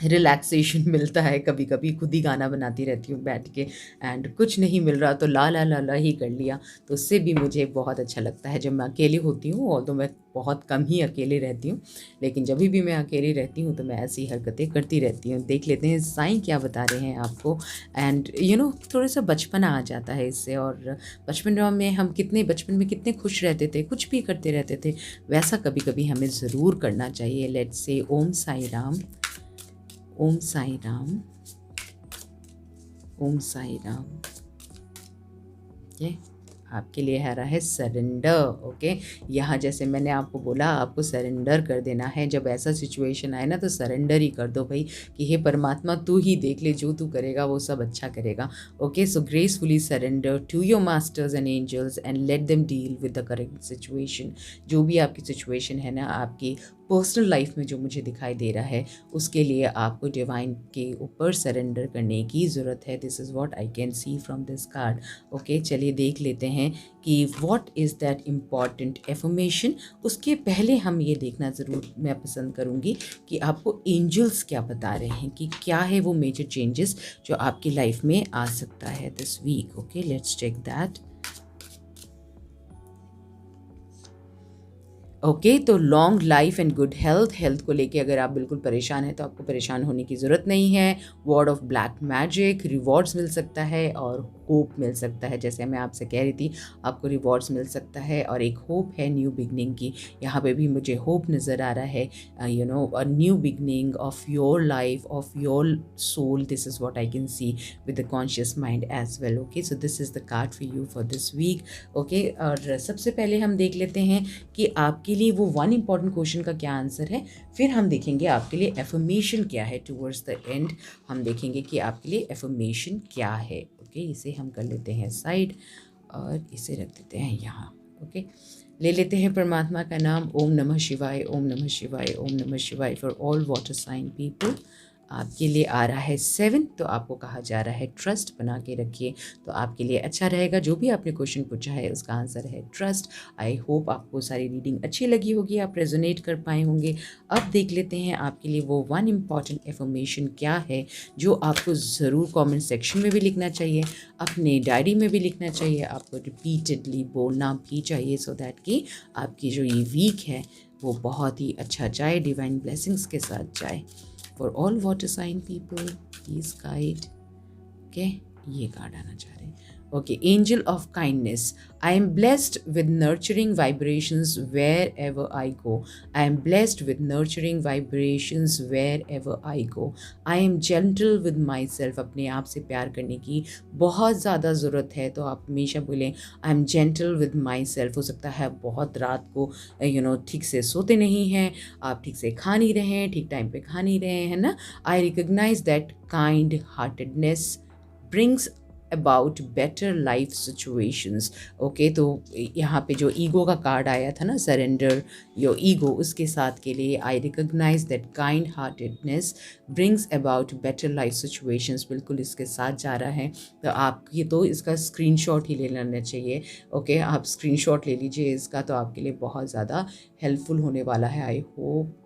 रिलैक्सेशन मिलता है। कभी कभी खुद ही गाना बनाती रहती हूँ बैठ के, एंड कुछ नहीं मिल रहा तो ला ला ला ला ही कर लिया, तो उससे भी मुझे बहुत अच्छा लगता है जब मैं अकेली होती हूँ। और तो मैं बहुत कम ही अकेले रहती हूँ, लेकिन जब भी मैं अकेली रहती हूँ तो मैं ऐसी हरकतें करती रहती हूँ। देख लेते हैं साईं क्या बता रहे हैं आपको। एंड थोड़ा सा बचपना आ जाता है इससे। और बचपन में कितने खुश रहते थे, कुछ भी करते रहते थे, वैसा कभी कभी हमें ज़रूर करना चाहिए। Let's say Om Sai Ram, Om Sai Ram, Om Sai Ram. Okay, आपके लिए है रहा है सरेंडर, ओके। यहाँ जैसे मैंने आपको बोला, आपको सरेंडर कर देना है। जब ऐसा सिचुएशन आए ना तो सरेंडर ही कर दो भाई, कि हे परमात्मा तू ही देख ले, जो तू करेगा वो सब अच्छा करेगा, okay. So gracefully surrender to your masters and angels and let them deal with the correct situation. जो भी आपकी सिचुएशन है ना, आपकी पर्सनल लाइफ में जो मुझे दिखाई दे रहा है, उसके लिए आपको डिवाइन के ऊपर सरेंडर करने की ज़रूरत है। This is what I can see from this card, okay. चलिए देख लेते हैं कि what is that important affirmation. उसके पहले हम ये देखना ज़रूर मैं पसंद करूँगी कि आपको एंजल्स क्या बता रहे हैं, कि क्या है वो मेजर चेंजेस जो आपकी लाइफ में आ सकता है this week, okay. Let's check that. Okay, तो long life and good health को लेके अगर आप बिल्कुल परेशान हैं तो आपको परेशान होने की ज़रूरत नहीं है। Word of black magic, rewards मिल सकता है और होप मिल सकता है। जैसे मैं आपसे कह रही थी, आपको रिवॉर्ड्स मिल सकता है और एक होप है न्यू बिगनिंग की। यहाँ पे भी मुझे होप नज़र आ रहा है, a new beginning of your life, of your soul. This is what I can see with the conscious mind as well, okay. So this is the card for you for this week, okay. और सबसे पहले हम देख लेते हैं कि आपके लिए वो वन इम्पॉर्टेंट क्वेश्चन का क्या आंसर है। फिर हम देखेंगे आपके लिए एफर्मेशन क्या है। टुवर्ड्स द एंड हम देखेंगे कि आपके लिए एफर्मेशन क्या है, ओके। इसे हम कर लेते हैं साइड और इसे रख देते हैं यहाँ, ओके। ले लेते हैं परमात्मा का नाम, ओम नमः शिवाय, ओम नमः शिवाय, ओम नमः शिवाय for all water sign people. आपके लिए आ रहा है 7, तो आपको कहा जा रहा है ट्रस्ट बना के रखिए, तो आपके लिए अच्छा रहेगा। जो भी आपने क्वेश्चन पूछा है उसका आंसर है ट्रस्ट। आई होप आपको सारी रीडिंग अच्छी लगी होगी, आप रेजोनेट कर पाए होंगे। अब देख लेते हैं आपके लिए वो वन इम्पॉर्टेंट एफर्मेशन क्या है जो आपको ज़रूर कमेंट सेक्शन में भी लिखना चाहिए, अपने डायरी में भी लिखना चाहिए, आपको रिपीटेडली बोलना भी चाहिए, सो दैट कि आपकी जो ये वीक है वो बहुत ही अच्छा जाए, डिवाइन ब्लेसिंग्स के साथ जाए। For all water sign people, please guide, okay। ये कार्ड आना चाह रहे हैं, okay। Angel of kindness, I am blessed with nurturing vibrations wherever I go. I am blessed with nurturing vibrations wherever I go. I am gentle with myself, अपने आप से प्यार करने की बहुत ज़्यादा ज़रूरत है, तो आप हमेशा बोलें I am gentle with myself। हो सकता है आप बहुत रात को ठीक से सोते नहीं हैं, आप ठीक से खा नहीं रहे हैं, ठीक टाइम पे खा नहीं रहे हैं ना। I recognize that kind heartedness brings about better life situations, okay. तो यहाँ पे जो ईगो का कार्ड आया था ना, सरेंडर योर ईगो, उसके साथ के लिए I recognise that kind heartedness brings about better life situations, बिल्कुल इसके साथ जा रहा है। तो आप ये तो इसका स्क्रीनशॉट ही ले लेना चाहिए, ओके। आप स्क्रीनशॉट ले लीजिए इसका, तो आपके लिए बहुत ज़्यादा हेल्पफुल होने वाला है। आई होप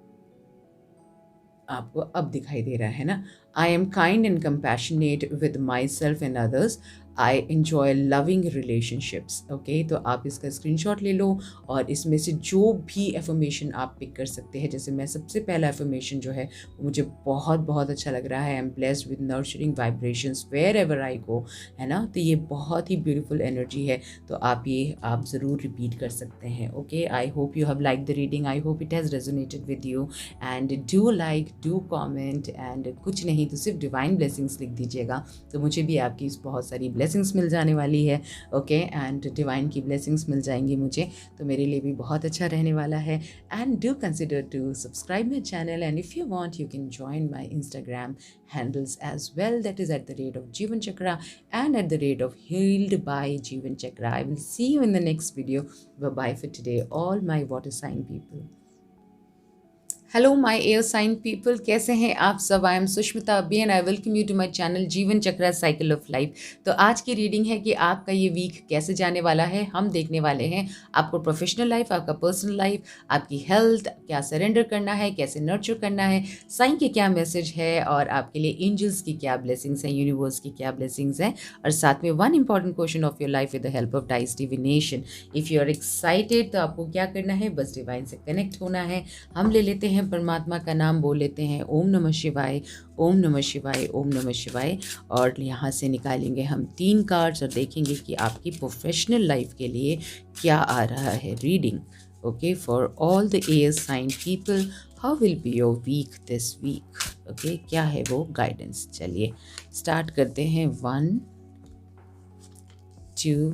आपको अब दिखाई दे रहा है ना। I am kind and compassionate with my self and others. I enjoy loving relationships. Okay, तो आप इसका स्क्रीनशॉट ले लो और इसमें से जो भी एफर्मेशन आप पिक कर सकते हैं। जैसे मैं सबसे पहला एफर्मेशन जो है मुझे बहुत बहुत अच्छा लग रहा है, I am blessed with nurturing vibrations wherever I go, है ना। तो ये बहुत ही ब्यूटीफुल एनर्जी है, तो आप ज़रूर रिपीट कर सकते हैं। Okay, I hope you have like the reading, I hope it has resonated with you and do like, do comment and कुछ नहीं तो सिर्फ डिवाइन ब्लेसिंग्स लिख दीजिएगा, तो मुझे भी आपकी बहुत सारी ब्लेसिंग्स मिल जाने वाली है। ओके, एंड डिवाइन की ब्लेसिंग्स मिल जाएंगी मुझे, तो मेरे लिए भी बहुत अच्छा रहने वाला है। And do consider to subscribe my channel and if you want you can join my Instagram handles as well, that is at the rate of Jeevan Chakra and at the rate of Healed by Jeevan Chakra. I will see you in the next video. Bye bye for today, all my water sign people. Hello my air sign people, कैसे हैं आप सब? I am Sushmita Abbi and I welcome you to my channel Jeevan Chakra cycle of life. तो आज की reading है कि आपका ये वीक कैसे जाने वाला है। हम देखने वाले हैं आपको प्रोफेशनल लाइफ, आपका पर्सनल लाइफ, आपकी हेल्थ, क्या सरेंडर करना है, कैसे नर्चर करना है, साइन के क्या मैसेज है और आपके लिए एंजल्स की क्या ब्लेसिंग्स हैं, यूनिवर्स की क्या ब्लेसिंग्स हैं, और साथ में one important question of your life with the help of dice divination. If you are excited तो आपको क्या करना है, बस डिवाइन से कनेक्ट होना है। हम ले लेते हैं परमात्मा का नाम, बोल लेते हैं ओम नमः शिवाय, ओम नमः शिवाय, ओम नमः शिवाय, और यहाँ से निकालेंगे हम 3 कार्ड्स और देखेंगे कि आपकी प्रोफेशनल लाइफ के लिए क्या आ रहा है reading. Okay, for all the air sign people, how will be your week this week. Okay, क्या है वो गाइडेंस। चलिए स्टार्ट करते हैं। 1 2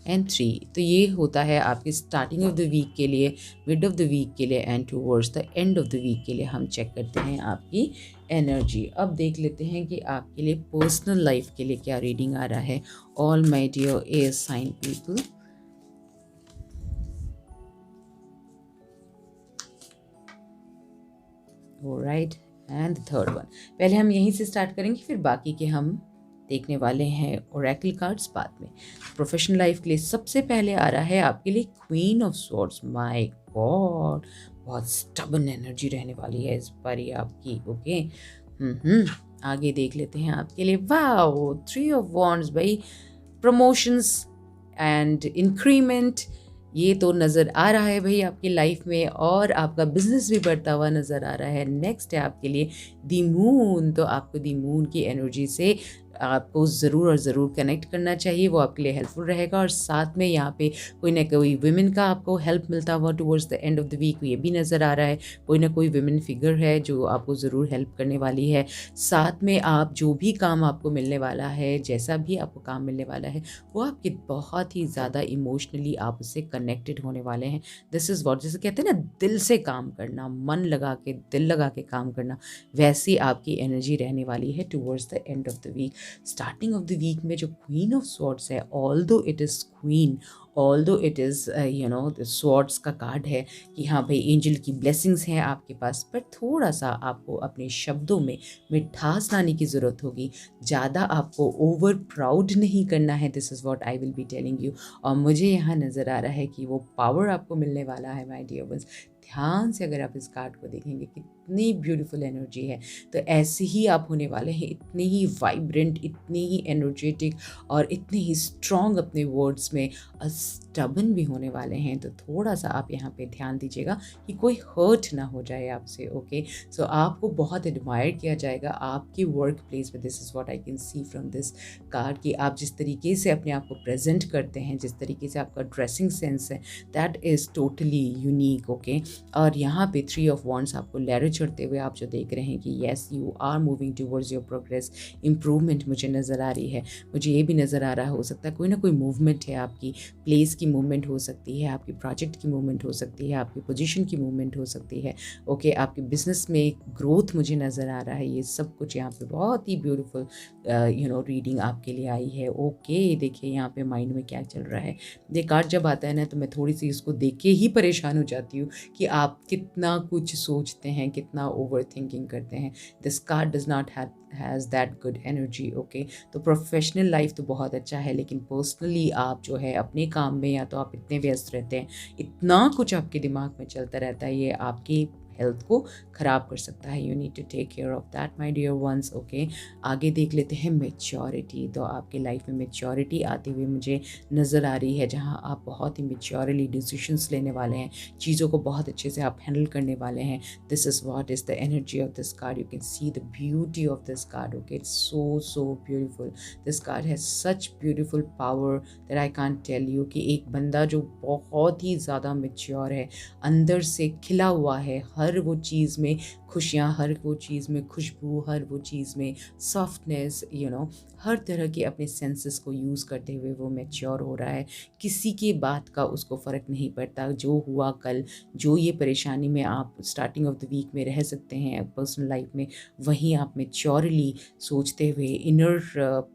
एंड 3। तो ये होता है आपके स्टार्टिंग ऑफ द वीक के लिए, मिड ऑफ द वीक के लिए and towards the end of the week के लिए हम चेक करते हैं आपकी एनर्जी। अब देख लेते हैं कि आपके लिए पर्सनल लाइफ के लिए क्या रीडिंग आ रहा है। All my dear air sign people, alright, and third one. पहले हम यहीं से स्टार्ट करेंगे, फिर बाकी के हम देखने वाले हैं ओरेकल कार्ड्स बाद में। प्रोफेशनल लाइफ के लिए सबसे पहले आ रहा है आपके लिए queen of swords. My God, बहुत स्टबन एनर्जी रहने वाली है इस बार ये आपकी। ओके, आगे देख लेते हैं आपके लिए। वाओ, 3 ऑफ वॉन्ड्स भाई, प्रमोशंस एंड इंक्रीमेंट ये तो नज़र आ रहा है भाई आपकी लाइफ में, और आपका बिजनेस भी बढ़ता हुआ नज़र आ रहा है। नेक्स्ट है आपके लिए दी मून। तो आपको दी मून की एनर्जी से आपको ज़रूर और ज़रूर कनेक्ट करना चाहिए, वो आपके लिए हेल्पफुल रहेगा। और साथ में यहाँ पे कोई ना कोई विमेन का आपको हेल्प मिलता हुआ towards the end of the week ये भी नज़र आ रहा है। कोई ना कोई विमेन फिगर है जो आपको ज़रूर हेल्प करने वाली है। साथ में आप जो भी काम आपको मिलने वाला है, जैसा भी आपको काम मिलने वाला है, वो आपके बहुत ही ज़्यादा इमोशनली आप उससे कनेक्टेड होने वाले हैं। दिस इज़ वॉट, जैसे कहते हैं ना दिल से काम करना, मन लगा के, दिल लगा के काम करना, वैसी आपकी एनर्जी रहने वाली है towards the end of the week. Starting of the week में जो क्वीन ऑफ स्वॉर्ड्स है, although it is queen, although it is swords का कार्ड है कि हाँ भाई एंजल की ब्लेसिंग्स हैं आपके पास, पर थोड़ा सा आपको अपने शब्दों में मिठास लाने की ज़रूरत होगी। ज़्यादा आपको ओवर प्राउड नहीं करना है। This is what I will be telling you. और मुझे यहाँ नज़र आ रहा है कि वो पावर आपको मिलने वाला है माय डियर वंस। ध्यान से अगर आप इस कार्ड को देखेंगे कितनी ब्यूटीफुल एनर्जी है, तो ऐसे ही आप होने वाले हैं, इतने ही वाइब्रेंट, इतने ही एनर्जेटिक और इतने ही स्ट्रॉन्ग अपने वर्ड्स में, स्टबन भी होने वाले हैं। तो थोड़ा सा आप यहाँ पे ध्यान दीजिएगा कि कोई हर्ट ना हो जाए आपसे। ओके, सो आपको बहुत एडमायर किया जाएगा आपकी वर्क प्लेस पे। This is what I can see from this card कि आप जिस तरीके से अपने आप को प्रेजेंट करते हैं, जिस तरीके से आपका ड्रेसिंग सेंस है, that is totally unique. Okay, और यहाँ पे 3 ऑफ वॉन्ड्स आपको लहरें चढ़ते हुए आप जो देख रहे हैं कि yes you are moving towards your progress, improvement मुझे नज़र आ रही है। मुझे ये भी नज़र आ रहा हो सकता है कोई ना कोई मूवमेंट है, आपकी प्लेस की मूवमेंट हो सकती है, आपकी प्रोजेक्ट की मूवमेंट हो सकती है, आपकी पोजीशन की मूवमेंट हो सकती है। ओके, आपके बिजनेस में ग्रोथ मुझे नज़र आ रहा है। ये सब कुछ यहाँ पे बहुत ही ब्यूटीफुल रीडिंग आपके लिए आई है। ओके, देखिए यहाँ पे माइंड में क्या चल रहा है। ये कार्ड जब आता है ना तो मैं थोड़ी सी इसको देख के ही परेशान हो जाती हूँ कि आप कितना कुछ सोचते हैं, कितना ओवर थिंकिंग करते हैं। This card does not has that good energy. Okay, तो प्रोफेशनल लाइफ तो बहुत अच्छा है, लेकिन पर्सनली आप जो है अपने काम में या तो आप इतने व्यस्त रहते हैं, इतना कुछ आपके दिमाग में चलता रहता है, ये आपकी हेल्थ को ख़राब कर सकता है। You need to take care of that my dear ones. Okay, आगे देख लेते हैं मेच्योरिटी। तो आपकी लाइफ में मेच्योरिटी आती हुई मुझे नज़र आ रही है, जहाँ आप बहुत ही मेच्योरली डिसीजंस लेने वाले हैं, चीज़ों को बहुत अच्छे से आप हैंडल करने वाले हैं। This is what is the energy of this card. You can see the beauty of this card. Okay, it's so beautiful. This card has such beautiful power that I can't tell you, कि एक बंदा जो बहुत ही ज़्यादा mature है, अंदर से खिला हुआ है, हर वो चीज़ में खुशियाँ, हर वो चीज़ में खुशबू, हर वो चीज़ में सॉफ्टनेस, हर तरह के अपने सेंसेस को यूज़ करते हुए वो मैच्योर हो रहा है। किसी की बात का उसको फ़र्क नहीं पड़ता। जो हुआ कल, जो ये परेशानी में आप स्टार्टिंग ऑफ द वीक में रह सकते हैं पर्सनल लाइफ में, वहीं आप मैच्योरली सोचते हुए, इनर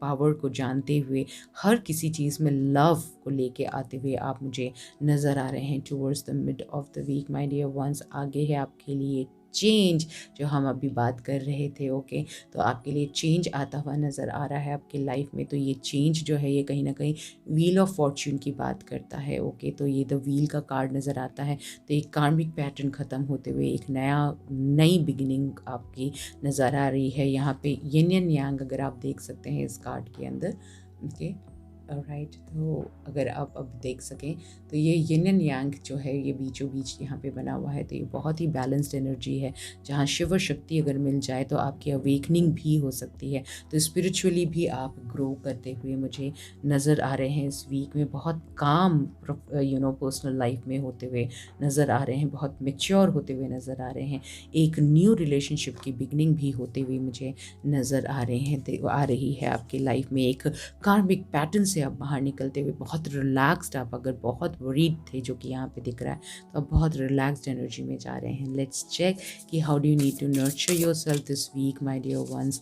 पावर को जानते हुए, हर किसी चीज़ में लव को लेके आते हुए आप मुझे नज़र आ रहे हैं towards the mid of the week my dear ones. आगे है आपके लिए चेंज, जो हम अभी बात कर रहे थे। ओके, तो आपके लिए चेंज आता हुआ नज़र आ रहा है आपके लाइफ में। तो ये चेंज जो है, ये कहीं ना कहीं व्हील ऑफ फॉर्च्यून की बात करता है। ओके, तो ये द व्हील का कार्ड नज़र आता है। तो एक कार्मिक पैटर्न ख़त्म होते हुए एक नई बिगिनिंग आपकी नज़र आ रही है। यहाँ पे यिन एंड यांग अगर आप देख सकते हैं इस कार्ड के अंदर। ओके, राइट, तो अगर आप अब देख सकें तो ये यिन एंड यांग जो है, ये बीचों बीच यहाँ पे बना हुआ है। तो ये बहुत ही बैलेंस्ड एनर्जी है, जहाँ शिव शक्ति अगर मिल जाए तो आपकी अवेकनिंग भी हो सकती है। तो स्पिरिचुअली भी आप ग्रो करते हुए मुझे नज़र आ रहे हैं इस वीक में। बहुत काम पर्सनल लाइफ में होते हुए नज़र आ रहे हैं, बहुत मेच्योर होते हुए नज़र आ रहे हैं। एक न्यू रिलेशनशिप की बिगनिंग भी होते हुए मुझे नज़र आ रहे हैं, आ रही है आपकी लाइफ में। एक कार्मिक पैटर्न से आप बाहर निकलते हुए बहुत रिलैक्स्ड, आप अगर बहुत वरीड थे, जो कि यहाँ पे दिख रहा है, तो आप बहुत रिलैक्स्ड एनर्जी में जा रहे हैं। लेट्स चेक कि how do you need to nurture yourself this week my dear ones.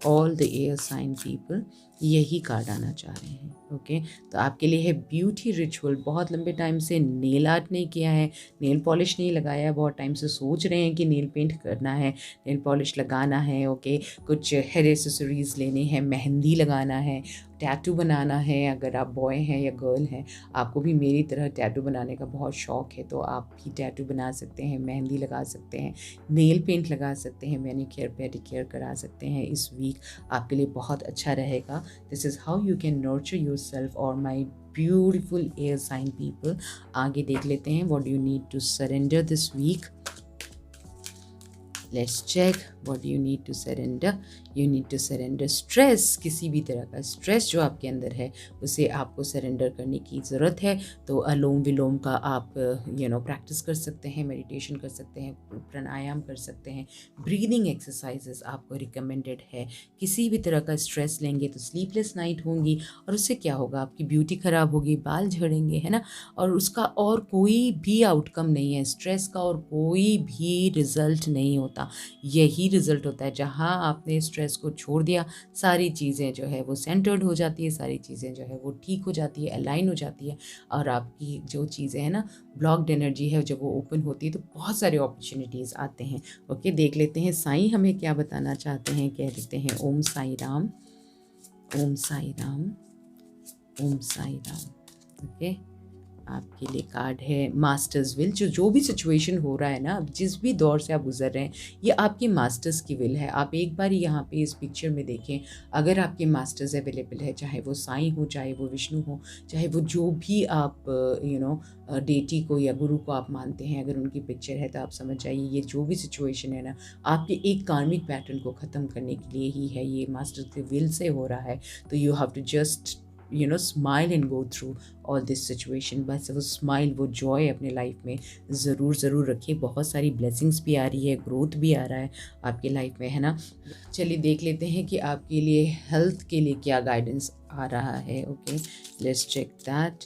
All the air sign people, यही कार्ड आना चाह रहे हैं। ओके, तो आपके लिए है ब्यूटी रिचुअल। बहुत लंबे टाइम से नेल आर्ट नहीं किया है, नेल पॉलिश नहीं लगाया है, बहुत टाइम से सोच रहे हैं कि नेल पेंट करना है, नेल पॉलिश लगाना है। ओके, कुछ हेयर एसेसरीज लेने हैं, मेहंदी लगाना है, टैटू बनाना है। अगर आप बॉय हैं या गर्ल हैं, आपको भी मेरी तरह टैटू बनाने का बहुत शौक है, तो आप भी टैटू बना सकते हैं, मेहंदी लगा सकते हैं, नेल पेंट लगा सकते हैं, मैनीक्योर पेडिक्योर करा सकते हैं। इस वीक आपके लिए बहुत अच्छा रहेगा। This is how you can nurture yourself और my beautiful air sign people. आगे देख लेते हैं what you need to surrender this week. Let's check what you need to surrender. You need to surrender stress. किसी भी तरह का stress जो आपके अंदर है, उसे आपको सरेंडर करने की ज़रूरत है। तो अलोम विलोम का आप प्रैक्टिस कर सकते हैं, मेडिटेशन कर सकते हैं, प्राणायाम कर सकते हैं, ब्रीदिंग एक्सरसाइजेस आपको रिकमेंडेड है। किसी भी तरह का स्ट्रेस लेंगे तो स्लीपलेस नाइट होंगी, और उससे क्या होगा, आपकी ब्यूटी ख़राब होगी, बाल झड़ेंगे, है ना। और उसका और कोई भी आउटकम नहीं है, स्ट्रेस का और कोई भी रिजल्ट नहीं होता। यही रिजल्ट होता है, जहाँ आपने स्ट्रेस को छोड़ दिया, सारी चीज़ें जो है वो सेंटर्ड हो जाती है, सारी चीज़ें जो है वो ठीक हो जाती है, अलाइन हो जाती है, और आपकी जो चीज़ें हैं ना, ब्लॉक्ड एनर्जी है, जब वो ओपन होती है तो बहुत सारे अपॉर्चुनिटीज़ आते हैं। ओके, देख लेते हैं साईं हमें क्या बताना चाहते हैं। कह देते हैं ओम साई राम, ओम साई राम, ओम साई राम। ओके, आपके लिए कार्ड है मास्टर्स विल। जो भी सिचुएशन हो रहा है ना, जिस भी दौर से आप गुजर रहे हैं, ये आपकी मास्टर्स की विल है। आप एक बार यहाँ पे इस पिक्चर में देखें, अगर आपके मास्टर्स अवेलेबल है, चाहे वो साईं हो, चाहे वो विष्णु हो, चाहे वो जो भी आप डेटी को या गुरु को आप मानते हैं, अगर उनकी पिक्चर है तो आप समझ जाइए ये जो भी सिचुएशन है ना, आपके एक कार्मिक पैटर्न को ख़त्म करने के लिए ही है। ये मास्टर्स की विल से हो रहा है। तो you have to just smile and go through all this situation. बस वो स्माइल, वो जॉय अपने लाइफ में ज़रूर रखिए। बहुत सारी ब्लेसिंग्स भी आ रही है, ग्रोथ भी आ रहा है आपके लाइफ में, है ना। चलिए देख लेते हैं कि आपके लिए हेल्थ के लिए क्या गाइडेंस आ रहा है। Okay, let's check that.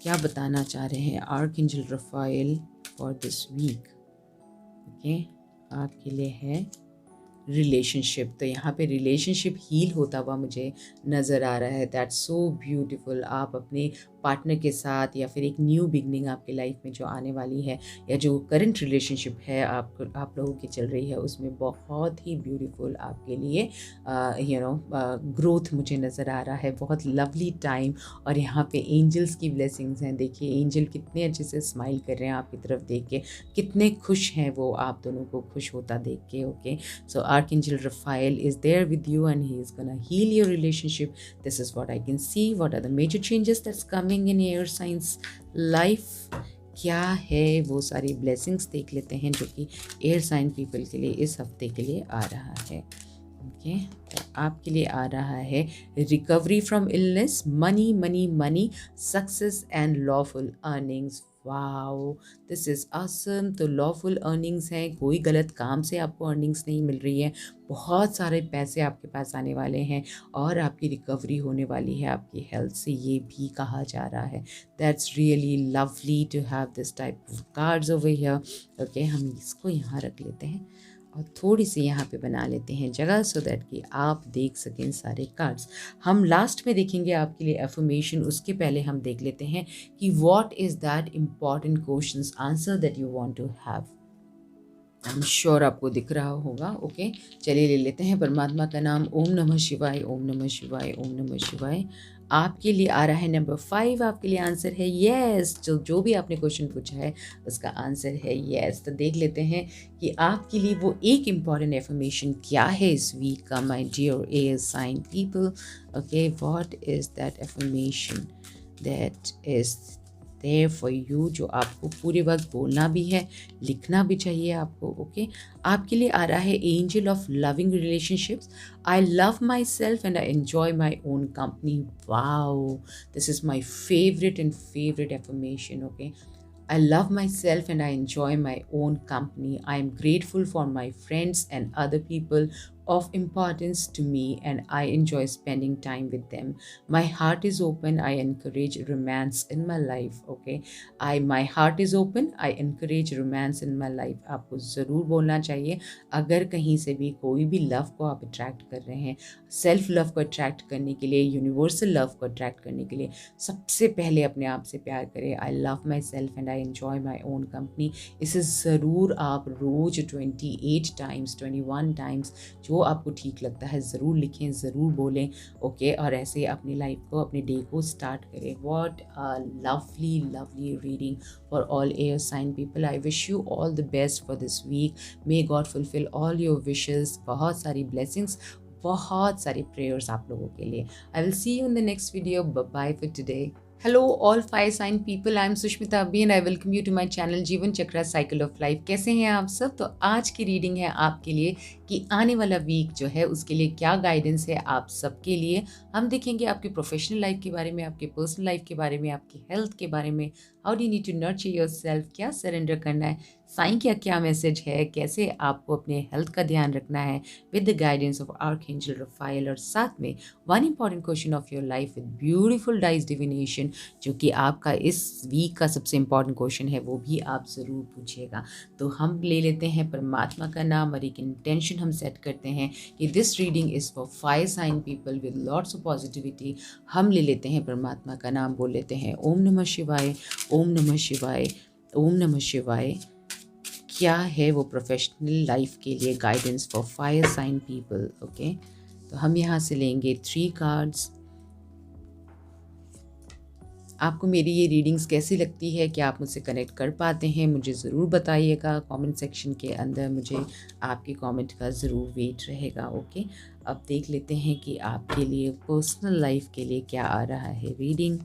क्या बताना चाह रहे हैं archangel Raphael for this week. Okay, आपके लिए है रिलेशनशिप। तो यहाँ पे रिलेशनशिप हील होता हुआ मुझे नज़र आ रहा है। That's so beautiful. आप अपने पार्टनर के साथ या फिर एक न्यू बिगनिंग आपकी लाइफ में जो आने वाली है, या जो करंट रिलेशनशिप है आप लोगों की चल रही है, उसमें बहुत ही ब्यूटीफुल आपके लिए ग्रोथ मुझे नज़र आ रहा है। बहुत लवली टाइम। और यहाँ पे एंजल्स की ब्लेसिंग्स हैं। देखिए एंजल कितने अच्छे से स्माइल कर रहे हैं आपकी तरफ देख के, कितने खुश हैं वो आप दोनों को खुश होता देख के। Okay, so archangel Raphael is there with you and he is gonna heal your relationship. This is what I can see. What are the major changes that's coming in air signs life? क्या है वो सारी blessings देख लेते हैं जो कि air sign people के लिए इस हफ्ते के लिए आ रहा है। ओके, तो आपके लिए आ रहा है recovery from illness, money money money, success and lawful earnings. Wow, this is awesome। तो लॉफुल अर्निंग्स हैं, कोई गलत काम से आपको अर्निंग्स नहीं मिल रही है, बहुत सारे पैसे आपके पास आने वाले हैं और आपकी रिकवरी होने वाली है आपकी हेल्थ से, ये भी कहा जा रहा है। That's really lovely to have this type of cards over here. Okay, हम इसको यहाँ रख लेते हैं और थोड़ी सी यहाँ पे बना लेते हैं जगह, सो दैट कि आप देख सकें सारे कार्ड्स। हम लास्ट में देखेंगे आपके लिए एफर्मेशन, उसके पहले हम देख लेते हैं कि what is that important questions answer that you want to have. I am sure आपको दिख रहा होगा। ओके, चलिए ले लेते हैं परमात्मा का नाम। ओम नमः शिवाय, ओम नमः शिवाय, ओम नमः शिवाय। आपके लिए आ रहा है नंबर 5। आपके लिए आंसर है येस। जो भी आपने क्वेश्चन पूछा है उसका आंसर है येस। तो देख लेते हैं कि आपके लिए वो एक इम्पॉर्टेंट एफर्मेशन क्या है इस वीक का, my dear air sign people. Okay, what is that affirmation that is there for you, जो आपको पूरे वक्त बोलना भी है, लिखना भी चाहिए आपको। ओके, आपके लिए आ रहा है angel of loving relationships. I love my self and I enjoy my own company. Wow, this is my favourite and favourite affirmation. Okay, I love myself and I enjoy my own company. I am grateful for my friends and other people of importance to me and I enjoy spending time with them. My heart is open. I encourage romance in my life. Okay, my heart is open. I encourage romance in my life. आपको ज़रूर बोलना चाहिए अगर कहीं से भी कोई भी लव को आप अट्रैक्ट कर रहे हैं, सेल्फ लव को अट्रैक्ट करने के लिए, यूनिवर्सल लव को अट्रैक्ट करने के लिए सबसे पहले अपने आप से प्यार करें। I love my self and I enjoy my own company. इसे ज़रूर आप रोज़ 28 टाइम्स 21 टाइम्स जो आपको ठीक लगता है ज़रूर लिखें, ज़रूर बोलें। ओके, और ऐसे अपनी लाइफ को, अपने डे को स्टार्ट करें। What a lovely lovely reading for all air sign people. I wish you all the best for this week. May God fulfil all your wishes. बहुत सारी ब्लेसिंग्स, बहुत सारी प्रेयर्स आप लोगों के लिए। I will see you in the next video. Bye-bye for today. Hello all fire sign people. I am Sushmita Abhi and I welcome you to my channel जीवन Chakra cycle of life. कैसे हैं आप सब? तो आज की रीडिंग है आपके लिए कि आने वाला वीक जो है उसके लिए क्या गाइडेंस है आप सबके लिए। हम देखेंगे आपकी प्रोफेशनल लाइफ के बारे में, आपके पर्सनल लाइफ के बारे में, आपकी हेल्थ के बारे में। How do you need to nurture yourself, क्या सरेंडर करना है, साइन का क्या मैसेज है, कैसे आपको अपने हेल्थ का ध्यान रखना है with the guidance of archangel Rafale. और साथ में one important question of your life with beautiful dice divination, जो कि आपका इस वीक का सबसे इंपॉर्टेंट क्वेश्चन है, वो भी आप ज़रूर पूछिएगा। तो हम ले लेते हैं परमात्मा का नाम और एक इंटेंशन हम सेट करते हैं कि this reading is for fire sign people with lots of positivity. हम ले लेते हैं परमात्मा का नाम, बोल लेते हैं ओम नमः शिवाय, ओम नमः शिवाय, ओम नमः शिवाय। क्या है वो प्रोफेशनल लाइफ के लिए guidance for fire sign people. Okay, तो हम यहाँ से लेंगे 3 कार्ड्स। आपको मेरी ये रीडिंग्स कैसी लगती है, क्या आप मुझसे कनेक्ट कर पाते हैं, मुझे ज़रूर बताइएगा कमेंट सेक्शन के अंदर। मुझे आपके कमेंट का ज़रूर वेट रहेगा। ओके, अब देख लेते हैं कि आपके लिए पर्सनल लाइफ के लिए क्या आ रहा है रीडिंग।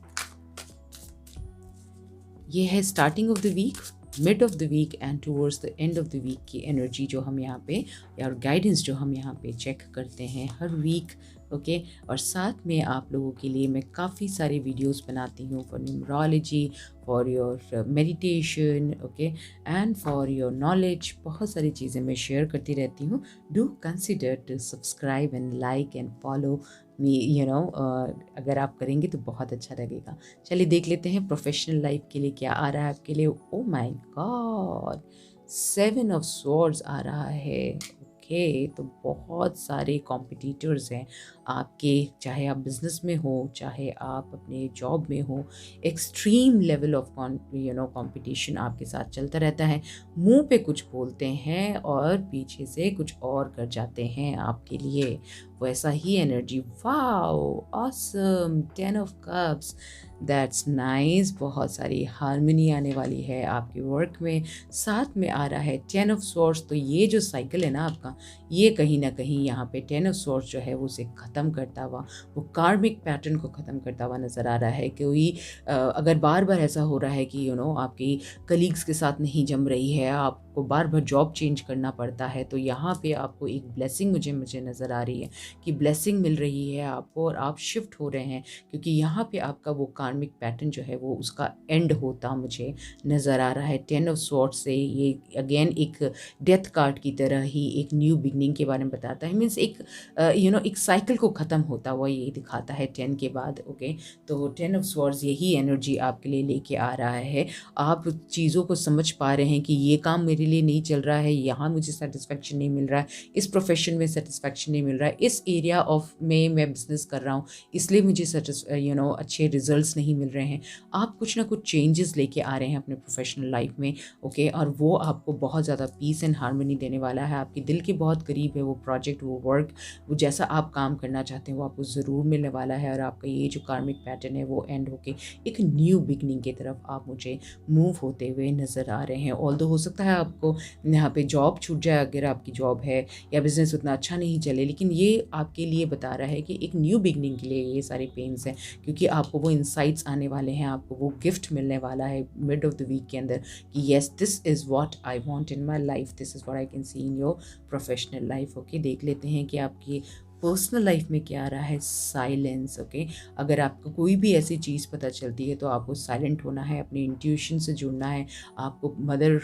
ये है starting of the week, mid of the week and towards the end of the week की एनर्जी जो हम यहाँ पे, या गाइडेंस जो हम यहाँ पे चेक करते हैं हर वीक। ओके, और साथ में आप लोगों के लिए मैं काफ़ी सारी वीडियोस बनाती हूँ for numerology, for your meditation, okay, and for your knowledge. बहुत सारी चीज़ें मैं शेयर करती रहती हूँ। Do consider to subscribe and like and follow me, अगर आप करेंगे तो बहुत अच्छा लगेगा। चलिए देख लेते हैं प्रोफेशनल लाइफ के लिए क्या आ रहा है आपके लिए। Oh my god, 7 of swords आ रहा है। ओके। तो बहुत सारे कॉम्पिटिटर्स हैं आपके, चाहे आप बिजनेस में हो, चाहे आप अपने जॉब में हो। एक्सट्रीम लेवल ऑफ कंपटीशन आपके साथ चलता रहता है। मुंह पे कुछ बोलते हैं और पीछे से कुछ और कर जाते हैं आपके लिए। वैसा ही energy, wow awesome, 10 of cups, that's nice. बहुत सारी हार्मनी आने वाली है आपके वर्क में। साथ में आ रहा है 10 ऑफ स्वॉर्ड्स। तो ये जो साइकिल है ना आपका, ये कहीं ना कहीं यहाँ पे 10 ऑफ स्वॉर्ड्स जो है वो उसे ख़त्म करता हुआ, वो कार्मिक पैटर्न को ख़त्म करता हुआ नज़र आ रहा है। कोई अगर बार बार ऐसा हो रहा है कि आपकी कलीग्स के साथ नहीं जम रही है, आपको बार बार जॉब चेंज करना पड़ता है, तो यहाँ पे आपको एक ब्लेसिंग मुझे नज़र आ रही है कि ब्लेसिंग मिल रही है आपको और आप शिफ्ट हो रहे हैं, क्योंकि यहाँ पे आपका वो कार्मिक पैटर्न जो है वो उसका एंड होता मुझे नज़र आ रहा है। 10 ऑफ स्वॉर्ड्स से ये अगेन एक डेथ कार्ड की तरह ही एक न्यू बिगनिंग के बारे में बताता है। मीन्स एक एक साइकिल को ख़त्म होता हुआ ये दिखाता है 10 के बाद। ओके, तो 10 ऑफ स्वॉर्ड्स यही एनर्जी आपके लिए लेके आ रहा है। आप चीज़ों को समझ पा रहे हैं कि ये काम मेरे लिए नहीं चल रहा है, यहाँ मुझे सेटिस्फेक्शन नहीं मिल रहा है, इस प्रोफेशन में सेटिस्फेक्शन नहीं मिल रहा है, इस एरिया ऑफ में मैं बिजनेस कर रहा हूँ इसलिए मुझे अच्छे रिजल्ट्स नहीं मिल रहे हैं। आप कुछ ना कुछ चेंजेस लेके आ रहे हैं अपने प्रोफेशनल लाइफ में। ओके, और वो आपको बहुत ज़्यादा पीस एंड हार्मनी देने वाला है। आपके दिल के बहुत करीब है वो प्रोजेक्ट, वो वर्क, वो जैसा आप काम करना चाहते हैं वो आपको ज़रूर मिलने वाला है। और आपका ये जो कार्मिक पैटर्न है वो एंड होके एक न्यू बिगनिंग की तरफ आप मुझे मूव होते हुए नज़र आ रहे हैं। ऑल्दो हो सकता है आपको यहाँ पे जॉब छूट जाए अगर आपकी जॉब है, या बिज़नेस उतना अच्छा नहीं चले, लेकिन ये आपके लिए बता रहा है कि एक न्यू बिगनिंग के लिए ये सारे पेन्स हैं, क्योंकि आपको वो इंसाइट्स आने वाले हैं, आपको वो गिफ्ट मिलने वाला है मिड ऑफ द वीक के अंदर कि yes this is what I want in my life, this is what I can C in your professional life. Okay, देख लेते हैं कि आपकी पर्सनल लाइफ में क्या आ रहा है। साइलेंस। ओके, अगर आपको कोई भी ऐसी चीज़ पता चलती है तो आपको साइलेंट होना है, अपनी इंट्यूशन से जुड़ना है, आपको मदर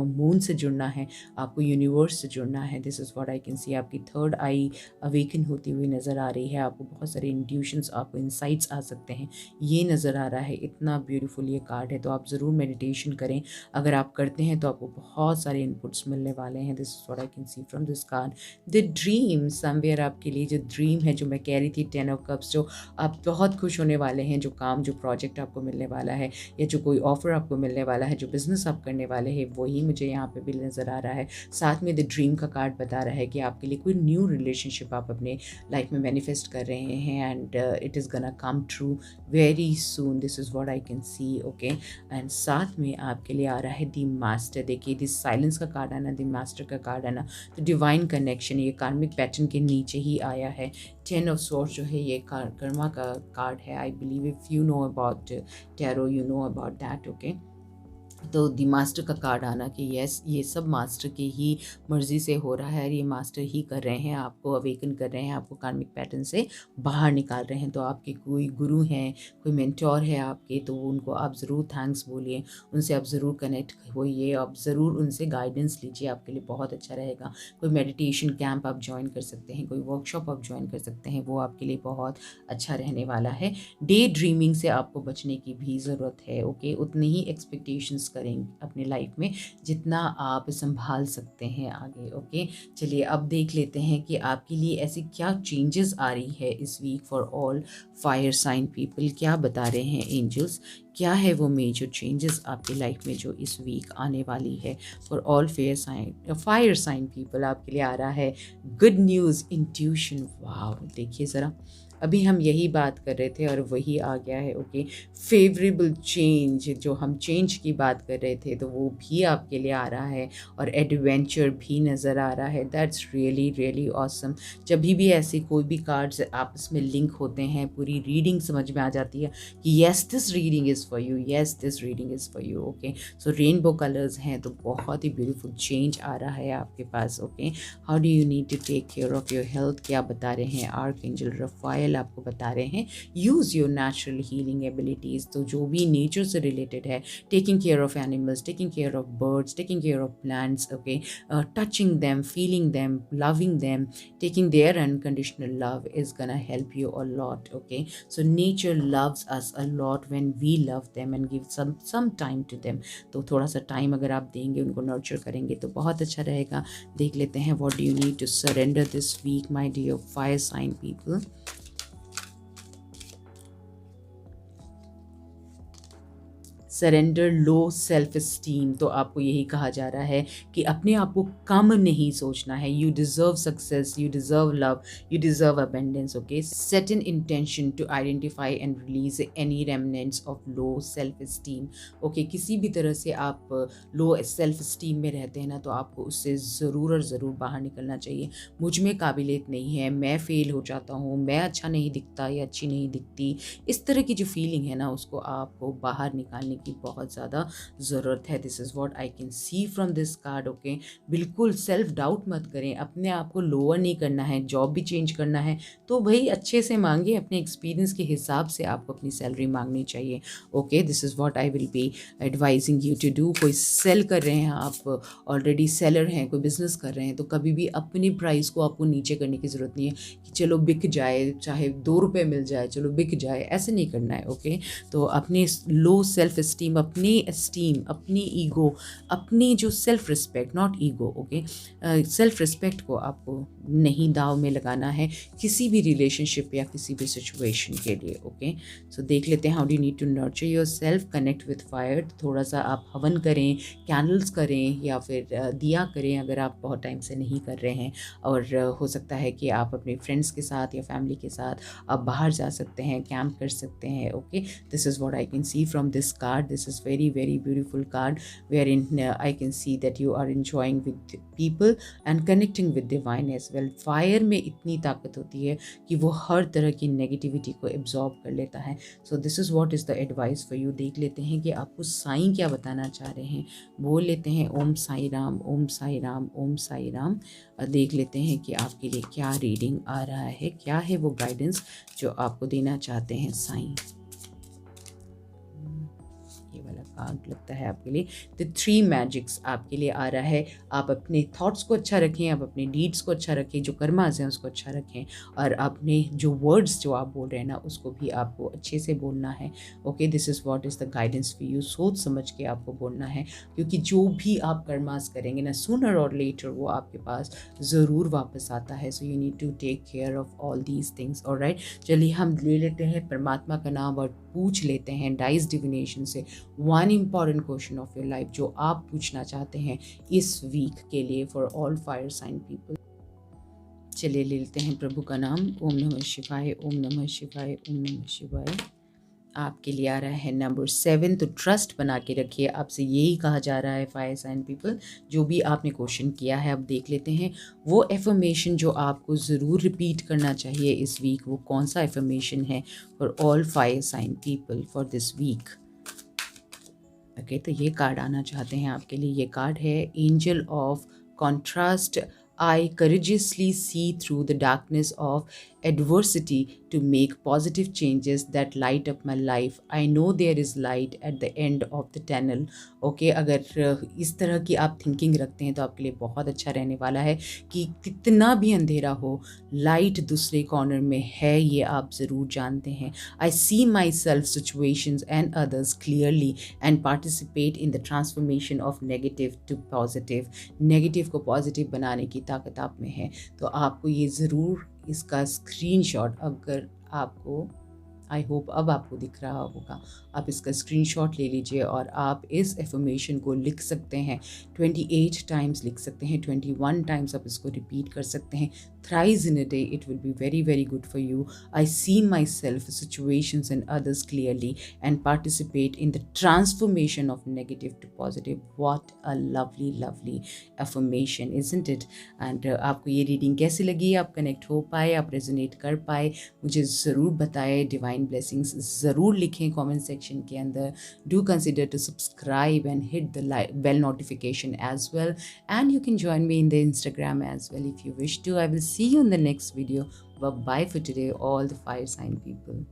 मून से जुड़ना है, आपको यूनिवर्स से जुड़ना है। This is what I can सी। आपकी थर्ड आई अवेकन होती हुई नज़र आ रही है, आपको बहुत सारे इंट्यूशंस, आपको इंसाइट्स आ सकते हैं, ये नज़र आ रहा है। इतना ब्यूटीफुल ये कार्ड है, तो आप ज़रूर मेडिटेशन करें। अगर आप करते हैं तो आपको बहुत सारे इनपुट्स मिलने वाले हैं। This is what I can see from this card. The dream somewhere, आपके लिए जो ड्रीम है, जो मैं कह रही थी 10 ऑफ कप्स, जो आप बहुत खुश होने वाले हैं, जो काम, जो प्रोजेक्ट आपको मिलने वाला है, या जो कोई ऑफर आपको मिलने वाला है, जो बिजनेस आप करने वाले हैं, वही मुझे यहाँ पे भी नज़र आ रहा है। साथ में द ड्रीम का कार्ड बता रहा है कि आपके लिए कोई न्यू रिलेशनशिप आप अपने लाइफ में मैनिफेस्ट कर रहे हैं, and it is gonna come true very soon. This is what I can see. Okay, and साथ में आपके लिए आ रहा है द मास्टर। देखिए, दिस साइलेंस का कार्ड है ना, द मास्टर का कार्ड है ना, तो डिवाइन कनेक्शन, ये कार्मिक पैटर्न के नीचे ही आया है। 10 ऑफ स्वॉर्ड्स जो है ये कर्मा का कार्ड है। I believe if you know about tarot, you know about that. Okay, तो दी मास्टर का कार्ड आना कि यस, ये सब मास्टर की ही मर्ज़ी से हो रहा है, और ये मास्टर ही कर रहे हैं, आपको अवेकन कर रहे हैं, आपको कार्मिक पैटर्न से बाहर निकाल रहे हैं। तो आपके कोई गुरु हैं, कोई मेंटोर है आपके, तो उनको आप ज़रूर थैंक्स बोलिए, उनसे आप ज़रूर कनेक्ट होइए, आप ज़रूर उनसे गाइडेंस लीजिए, आपके लिए बहुत अच्छा रहेगा। कोई मेडिटेशन कैंप आप ज्वाइन कर सकते हैं, कोई वर्कशॉप आप ज्वाइन कर सकते हैं, वो आपके लिए बहुत अच्छा रहने वाला है। डे ड्रीमिंग से आपको बचने की भी ज़रूरत है। ओके, उतनी ही एक्सपेक्टेशंस करें अपने लाइफ में जितना आप संभाल सकते हैं आगे। ओके, चलिए अब देख लेते हैं कि आपके लिए ऐसी क्या चेंजेस आ रही है इस week for all fire sign people. क्या बता रहे हैं एंजल्स, क्या है वो मेजर चेंजेस आपकी लाइफ में जो इस वीक आने वाली है for all fire sign people. आपके लिए आ रहा है गुड न्यूज़, इंट्यूशन। वाह, देखिए ज़रा, अभी हम यही बात कर रहे थे और वही आ गया है। ओके, फेवरेबल चेंज, जो हम चेंज की बात कर रहे थे तो वो भी आपके लिए आ रहा है, और एडवेंचर भी नज़र आ रहा है। That's really really awesome. जब भी ऐसे कोई भी कार्ड्स आपस में लिंक होते हैं, पूरी रीडिंग समझ में आ जाती है कि yes this reading is for you, yes this reading is for you. Okay, so rainbow colours हैं, तो बहुत ही ब्यूटीफुल चेंज आ रहा है आपके पास। Okay, how do you need to take care of your health, क्या बता रहे हैं आर्कएंजल रफाएल, आपको बता रहे हैं use your natural healing abilities. तो जो भी नेचर से रिलेटेड है, taking care of animals, taking care of birds, taking care of plants, okay, touching them, feeling them, loving them, taking their unconditional love is gonna help you a lot. Okay, so nature loves us a lot when we love them and give some time to them. तो थोड़ा सा time अगर आप देंगे, उनको nurture करेंगे तो बहुत अच्छा रहेगा। देख लेते हैं what do you need to surrender this week my dear fire sign people. Surrender low self esteem. तो आपको यही कहा जा रहा है कि अपने आप को कम नहीं सोचना है। You deserve success, you deserve love, you deserve abundance. Okay, set an intention to identify and release any remnants of low self esteem. Okay, किसी भी तरह से आप लो सेल्फ इस्टीम में रहते हैं ना, तो आपको उससे ज़रूर और ज़रूर बाहर निकलना चाहिए। मुझ में काबिलियत नहीं है, मैं फ़ेल हो जाता हूँ, मैं अच्छा नहीं दिखता या अच्छी नहीं दिखती, इस तरह की जो फीलिंग है ना, उसको आपको बाहर निकालने की बहुत ज़्यादा ज़रूरत है। This is what I can see from this card. Okay, बिल्कुल सेल्फ डाउट मत करें, अपने आप को लोअर नहीं करना है। जॉब भी चेंज करना है तो भाई अच्छे से मांगे, अपने एक्सपीरियंस के हिसाब से आपको अपनी सैलरी मांगनी चाहिए। Okay, this is what I will be advising you to do. कोई सेल कर रहे हैं, आप ऑलरेडी सेलर हैं, कोई बिजनेस कर रहे हैं, तो कभी भी अपनी प्राइस को आपको नीचे करने की ज़रूरत नहीं है कि चलो बिक जाए, चाहे 2 रुपये मिल जाए, चलो बिक जाए, ऐसे नहीं करना है। ओके, तो अपने लो सेल्फ एस्टीम, अपनी एस्टीम, अपनी ईगो, अपनी जो self respect, not ego, okay, self respect को आपको नहीं दाव में लगाना है किसी भी रिलेशनशिप या किसी भी सिचुएशन के लिए। ओके, सो देख लेते हैं how do need to nurture your self, connect with fire. थोड़ा सा आप हवन करें, कैंडल्स करें या फिर दिया करें अगर आप बहुत टाइम से नहीं कर रहे हैं। और हो सकता है कि आप अपने फ्रेंड्स के साथ या फैमिली के साथ आप बाहर जा सकते हैं, कैंप कर सकते हैं। Okay, this is what I can see from this card. This is very very beautiful card wherein I can see that you are enjoying with people and connecting with divine as well. Fire में इतनी ताकत होती है कि वो हर तरह की negativity को एब्जॉर्ब कर लेता है. सो this is what is the advice for you. देख लेते हैं कि आपको साईं क्या बताना चाह रहे हैं. बोल लेते हैं ओम साई राम, ओम साई राम, ओम साई राम. और देख लेते हैं कि आपके लिए क्या रीडिंग आ रहा है, क्या है वो गाइडेंस जो आपको देना चाहते हैं साईं. ये वाला कार्ड लगता है आपके लिए. द 3 मैजिक्स आपके लिए आ रहा है. आप अपने थॉट्स को अच्छा रखें, आप अपने डीड्स को अच्छा रखें, जो कर्मास हैं उसको अच्छा रखें, और अपने जो वर्ड्स जो आप बोल रहे हैं ना उसको भी आपको अच्छे से बोलना है. Okay, this is what is the guidance for you. सोच समझ के आपको बोलना है, क्योंकि जो भी आप कर्मास करेंगे ना, सूनर और लेटर वो आपके पास ज़रूर वापस आता है. So you need to take care of all these things. Alright, चलिए हम ले लेते हैं परमात्मा का नाम और पूछ लेते हैं डाइस डिविनेशन से one important question of your life जो आप पूछना चाहते हैं इस वीक के लिए for all fire sign people. चलिए ले लेते हैं प्रभु का नाम. ओम नमः शिवाय, ओम नमः शिवाय, ओम नमः शिवाय. आपके लिए आ रहा है नंबर 7. तो ट्रस्ट बना के रखिए. आपसे यही कहा जा रहा है फायर साइन पीपल, जो भी आपने क्वेश्चन किया है. अब देख लेते हैं वो एफर्मेशन जो आपको ज़रूर रिपीट करना चाहिए इस वीक. वो कौन सा एफर्मेशन है for all fire sign people for this week. Okay, तो ये कार्ड आना चाहते हैं आपके लिए. ये कार्ड है angel of contrast. I courageously see through the darkness of adversity to make positive changes that light up my life. I know there is light at the end of the tunnel. Okay, अगर इस तरह की आप thinking रखते हैं तो आपके लिए बहुत अच्छा रहने वाला है कि कितना भी अंधेरा हो, लाइट दूसरे कॉर्नर में है, ये आप ज़रूर जानते हैं. I see myself, situations and others clearly and participate in the transformation of negative to positive. Negative को पॉजिटिव बनाने की ताकत आप में है. तो आपको ये ज़रूर इसका स्क्रीनशॉट, अगर आपको, आई होप अब आपको दिख रहा होगा, आप इसका स्क्रीनशॉट ले लीजिए और आप इस एफर्मेशन को लिख सकते हैं. 28 टाइम्स लिख सकते हैं, 21 टाइम्स आप इसको रिपीट कर सकते हैं. Thrice in a day. It will be very very good for you. I see my self, situations and others clearly and participate in the transformation of negative to positive. What a lovely lovely affirmation, isn't it. And आपको ये reading कैसी लगी, आप connect हो पाए, आप resonate कर पाए, मुझे ज़रूर बताएं. डिवाइन ब्लेसिंग्स ज़रूर लिखें कमेंट सेक्शन के अंदर. Do consider to subscribe and hit the bell notification as well, and you can join me in the Instagram as well if you wish to. I will see you in the next video. Bye bye for today, all the fire sign people.